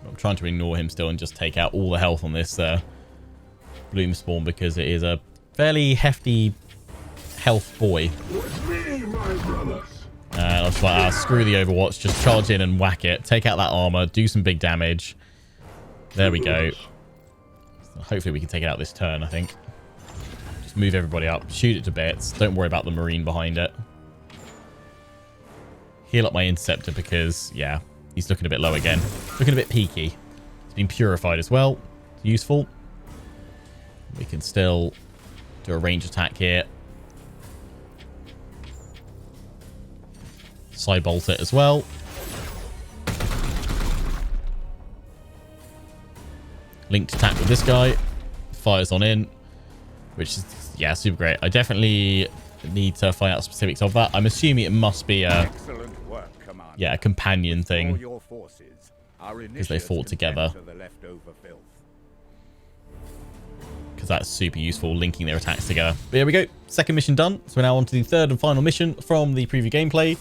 I'm trying to ignore him still and just take out all the health on this bloom spawn because it is a fairly hefty health boy. And I was like, screw the Overwatch, just charge in and whack it, take out that armor, do some big damage. There we go. So hopefully we can take it out this turn, I think. Just move everybody up, shoot it to bits. Don't worry about the Marine behind it. Heal up my Interceptor because, yeah, he's looking a bit low again. Looking a bit peaky. It's been purified as well. It's useful. We can still do a range attack here. Side bolt it as well. Linked attack with this guy. Fires on in. Which is, yeah, super great. I definitely need to find out specifics of that. I'm assuming it must be a, yeah, a companion thing. Because they fought together. Because that's super useful, linking their attacks together. But here we go. Second mission done. So we're now on to the third and final mission from the preview gameplay,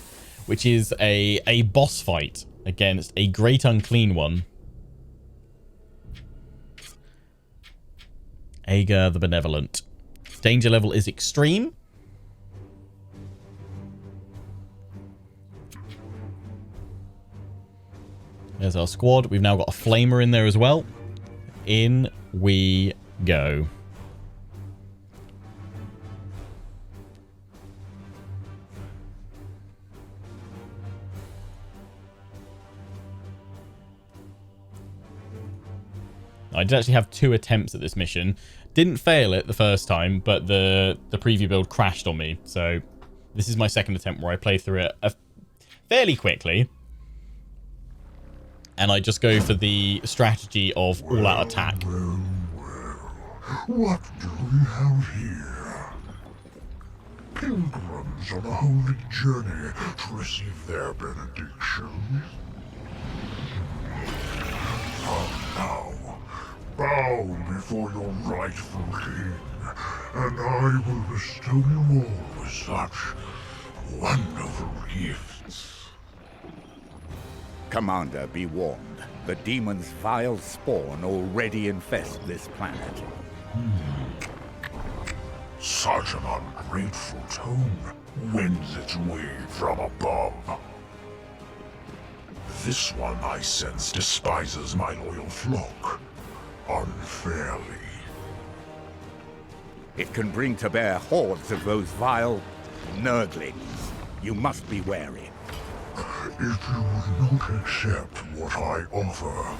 which is a boss fight against a Great Unclean One. Ager the Benevolent. Danger level is extreme. There's our squad. We've now got a flamer in there as well. In we go. I did actually have 2 attempts at this mission. Didn't fail it the first time, but the preview build crashed on me. So this is my second attempt where I play through it fairly quickly. And I just go for the strategy of all-out attack. Well, what do we have here? Pilgrims on a holy journey to receive their benediction. Now, bow before your rightful king, and I will bestow you all with such wonderful gifts. Commander, be warned. The demon's vile spawn already infest this planet. Such an ungrateful tone wends its way from above. This one, I sense, despises my loyal flock unfairly. It can bring to bear hordes of those vile nurglings. You must be wary. If you would not accept what I offer,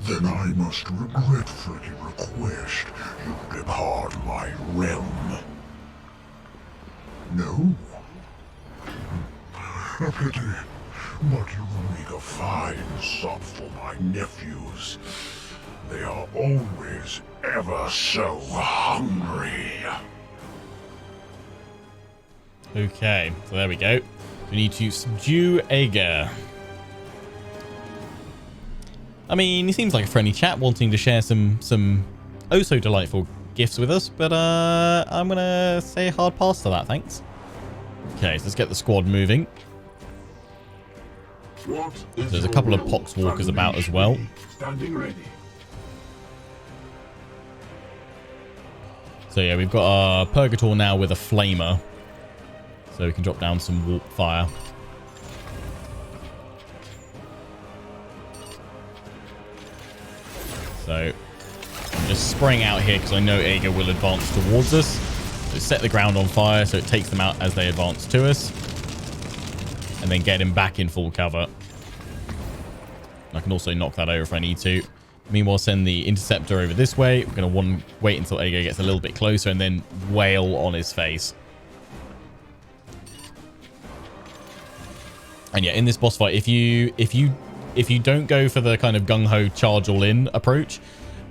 then I must regretfully request you depart my realm. No? A pity. But you will make a fine sop for my nephews. They are always ever so hungry. Okay, so there we go. We need to subdue Ager. I mean, he seems like a friendly chap wanting to share some oh so delightful gifts with us, but I'm gonna say hard pass to that, thanks. Okay, so let's get the squad moving. So there's a couple of poxwalkers about as well. Standing ready. So yeah, we've got our Purgator now with a flamer, so we can drop down some warp fire. So I'm just spraying out here because I know Ager will advance towards us. So set the ground on fire so it takes them out as they advance to us. And then get him back in full cover. I can also knock that over if I need to. Meanwhile, send the interceptor over this way. We're going to wait until Ager gets a little bit closer and then wail on his face. And yeah, in this boss fight, if you don't go for the kind of gung-ho charge all in approach,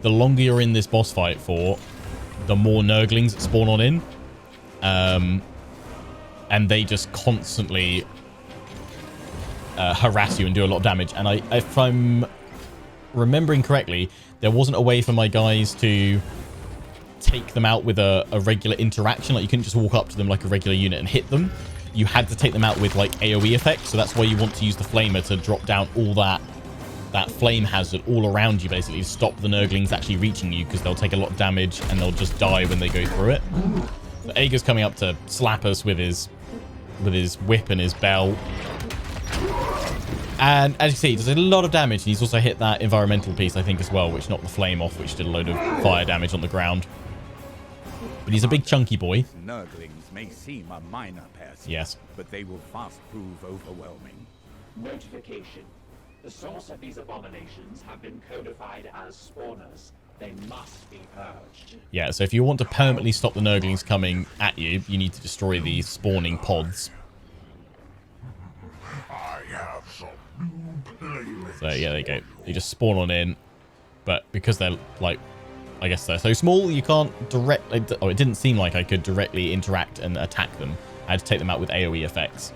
the longer you're in this boss fight for, the more Nurglings spawn on in. And they just constantly harass you and do a lot of damage. And if I'm remembering correctly, there wasn't a way for my guys to take them out with a regular interaction. Like, you couldn't just walk up to them like a regular unit and hit them. You had to take them out with like AoE effects. So that's why you want to use the flamer to drop down all that flame hazard all around you, basically, to stop the Nurglings actually reaching you, because they'll take a lot of damage and they'll just die when they go through it. So Ager's coming up to slap us with his whip and his bell. And as you see, he does a lot of damage. And he's also hit that environmental piece, I think, as well, which knocked the flame off, which did a load of fire damage on the ground. But he's a big chunky boy. Nurglings may seem a minor pest, Yes. but they will fast prove overwhelming. Notification. The source of these abominations have been codified as spawners. They must be purged. Yeah, so if you want to permanently stop the Nurglings coming at you, you need to destroy these spawning pods. I have some new playlists. So yeah, there you go. They just spawn on in. But because they're like, I guess they're so small, you can't directly... Oh, it didn't seem like I could directly interact and attack them. I had to take them out with AoE effects.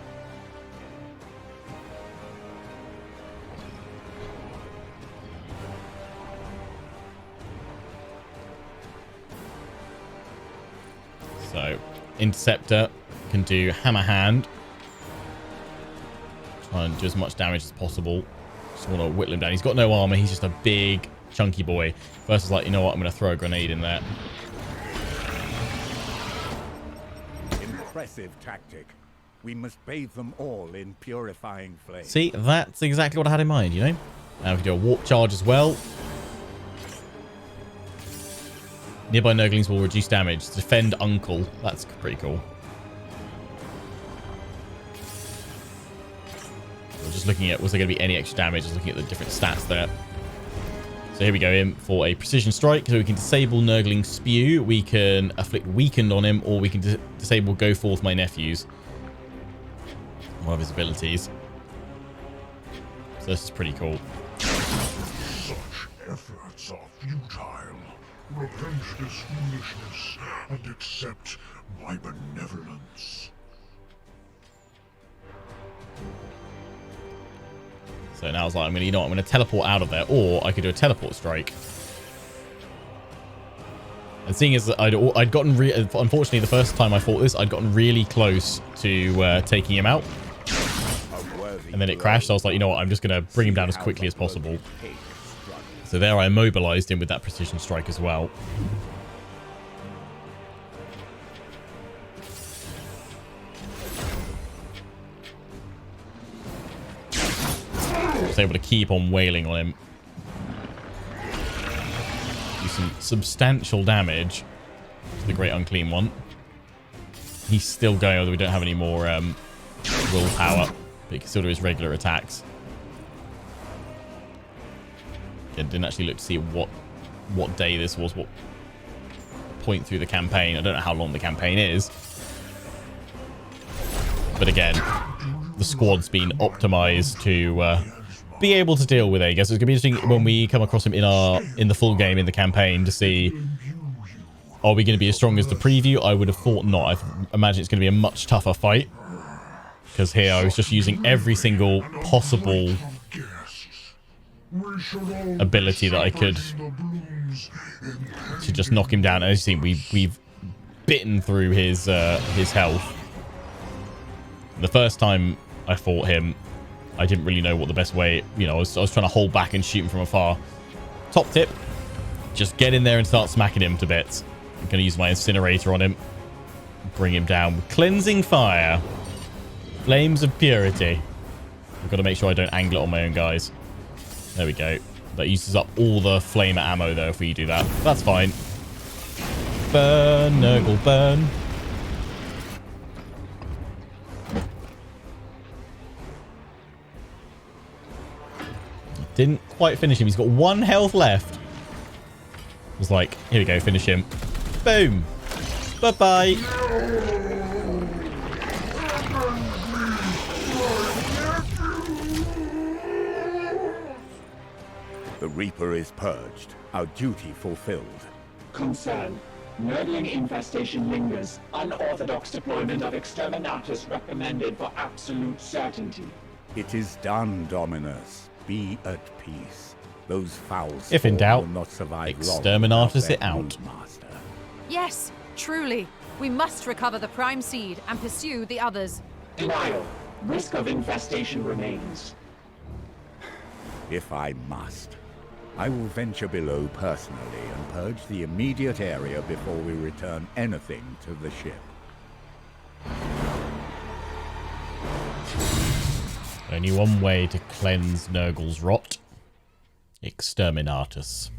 So, Interceptor can do Hammer Hand. Try and do as much damage as possible. Just want to whittle him down. He's got no armor. He's just a big, chunky boy. First is like, you know what? I'm going to throw a grenade in there. Impressive tactic. We must bathe them all in purifying flame. See, that's exactly what I had in mind, you know? And we can do a warp charge as well. Nearby Nurglings will reduce damage. Defend Uncle. That's pretty cool. I was just looking at, was there going to be any extra damage? I was looking at the different stats there. So here we go in for a precision strike. So we can disable Nurgling Spew. We can afflict weakened on him, or we can disable Go Forth My Nephews. One of his abilities. So this is pretty cool. Such efforts are futile. Repent this foolishness and accept my benevolence. So now I was like, I'm going to teleport out of there, or I could do a teleport strike. And seeing as I'd gotten unfortunately the first time I fought this, I'd gotten really close to taking him out, and then it crashed. So I was like, you know what, I'm just going to bring him down as quickly as possible. So there I immobilized him with that precision strike as well. I was able to keep on wailing on him. Do some substantial damage to the Great Unclean One. He's still going, although we don't have any more willpower. But he can still do his regular attacks. I didn't actually look to see what day this was, what point through the campaign. I don't know how long the campaign is. But again, the squad's been optimized to be able to deal with it. I guess it's gonna be interesting when we come across him in the full game in the campaign to see, are we going to be as strong as the preview? I would have thought not. I imagine it's going to be a much tougher fight, because here I was just using every single possible ability that I could to just knock him down. As you see, we've bitten through his health. The first time I fought him, I didn't really know what the best way, you know, I was trying to hold back and shoot him from afar. Top tip, just get in there and start smacking him to bits. I'm going to use my incinerator on him. Bring him down with cleansing fire. Flames of purity. I've got to make sure I don't angle it on my own guys. There we go. That uses up all the flamer ammo though if we do that. That's fine. Burn, Nurgle, burn. Didn't quite finish him. He's got 1 health left. I was like, here we go, finish him. Boom. Bye-bye. The Reaper is purged, our duty fulfilled. Concern. Nurgling infestation lingers. Unorthodox deployment of exterminators recommended for absolute certainty. It is done, Dominus. Be at peace. Those fouls if in doubt, will not survive exterminators it out. Master. Yes, truly. We must recover the Prime Seed and pursue the others. Denial. Risk of infestation remains. If I must, I will venture below personally and purge the immediate area before we return anything to the ship. Only one way to cleanse Nurgle's rot. Exterminatus.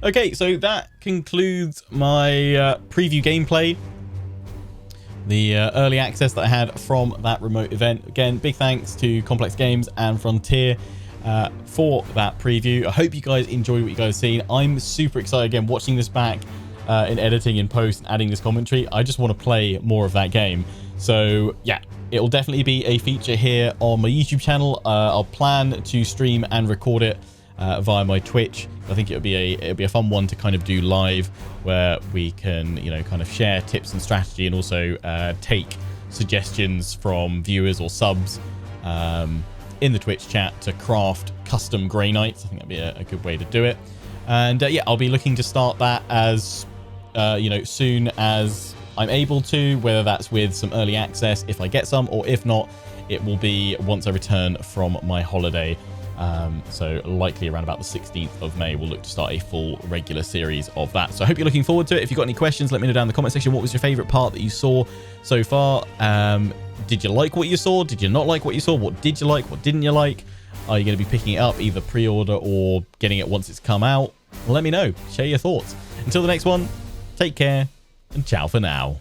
Okay, so that concludes my preview gameplay. The early access that I had from that remote event. Again, big thanks to Complex Games and Frontier for that preview. I hope you guys enjoyed what you guys seen. I'm super excited again watching this back in editing, in post, and adding this commentary. I just want to play more of that game. So yeah, it'll definitely be a feature here on my YouTube channel. I'll plan to stream and record it via my Twitch. I think it'll be a fun one to kind of do live, where we can, you know, kind of share tips and strategy, and also take suggestions from viewers or subs in the Twitch chat to craft custom Grey Knights. I think that'd be a good way to do it. And yeah, I'll be looking to start that as you know, soon as I'm able to, whether that's with some early access if I get some, or if not, it will be once I return from my holiday. So likely around about the 16th of May, we'll look to start a full regular series of that. So I hope you're looking forward to it. If you've got any questions, let me know down in the comment section. What was your favorite part that you saw so far? Did you like what you saw? Did you not like what you saw? What did you like? What didn't you like? Are you going to be picking it up, either pre-order or getting it once it's come out? Well, let me know. Share your thoughts. Until the next one, take care and ciao for now.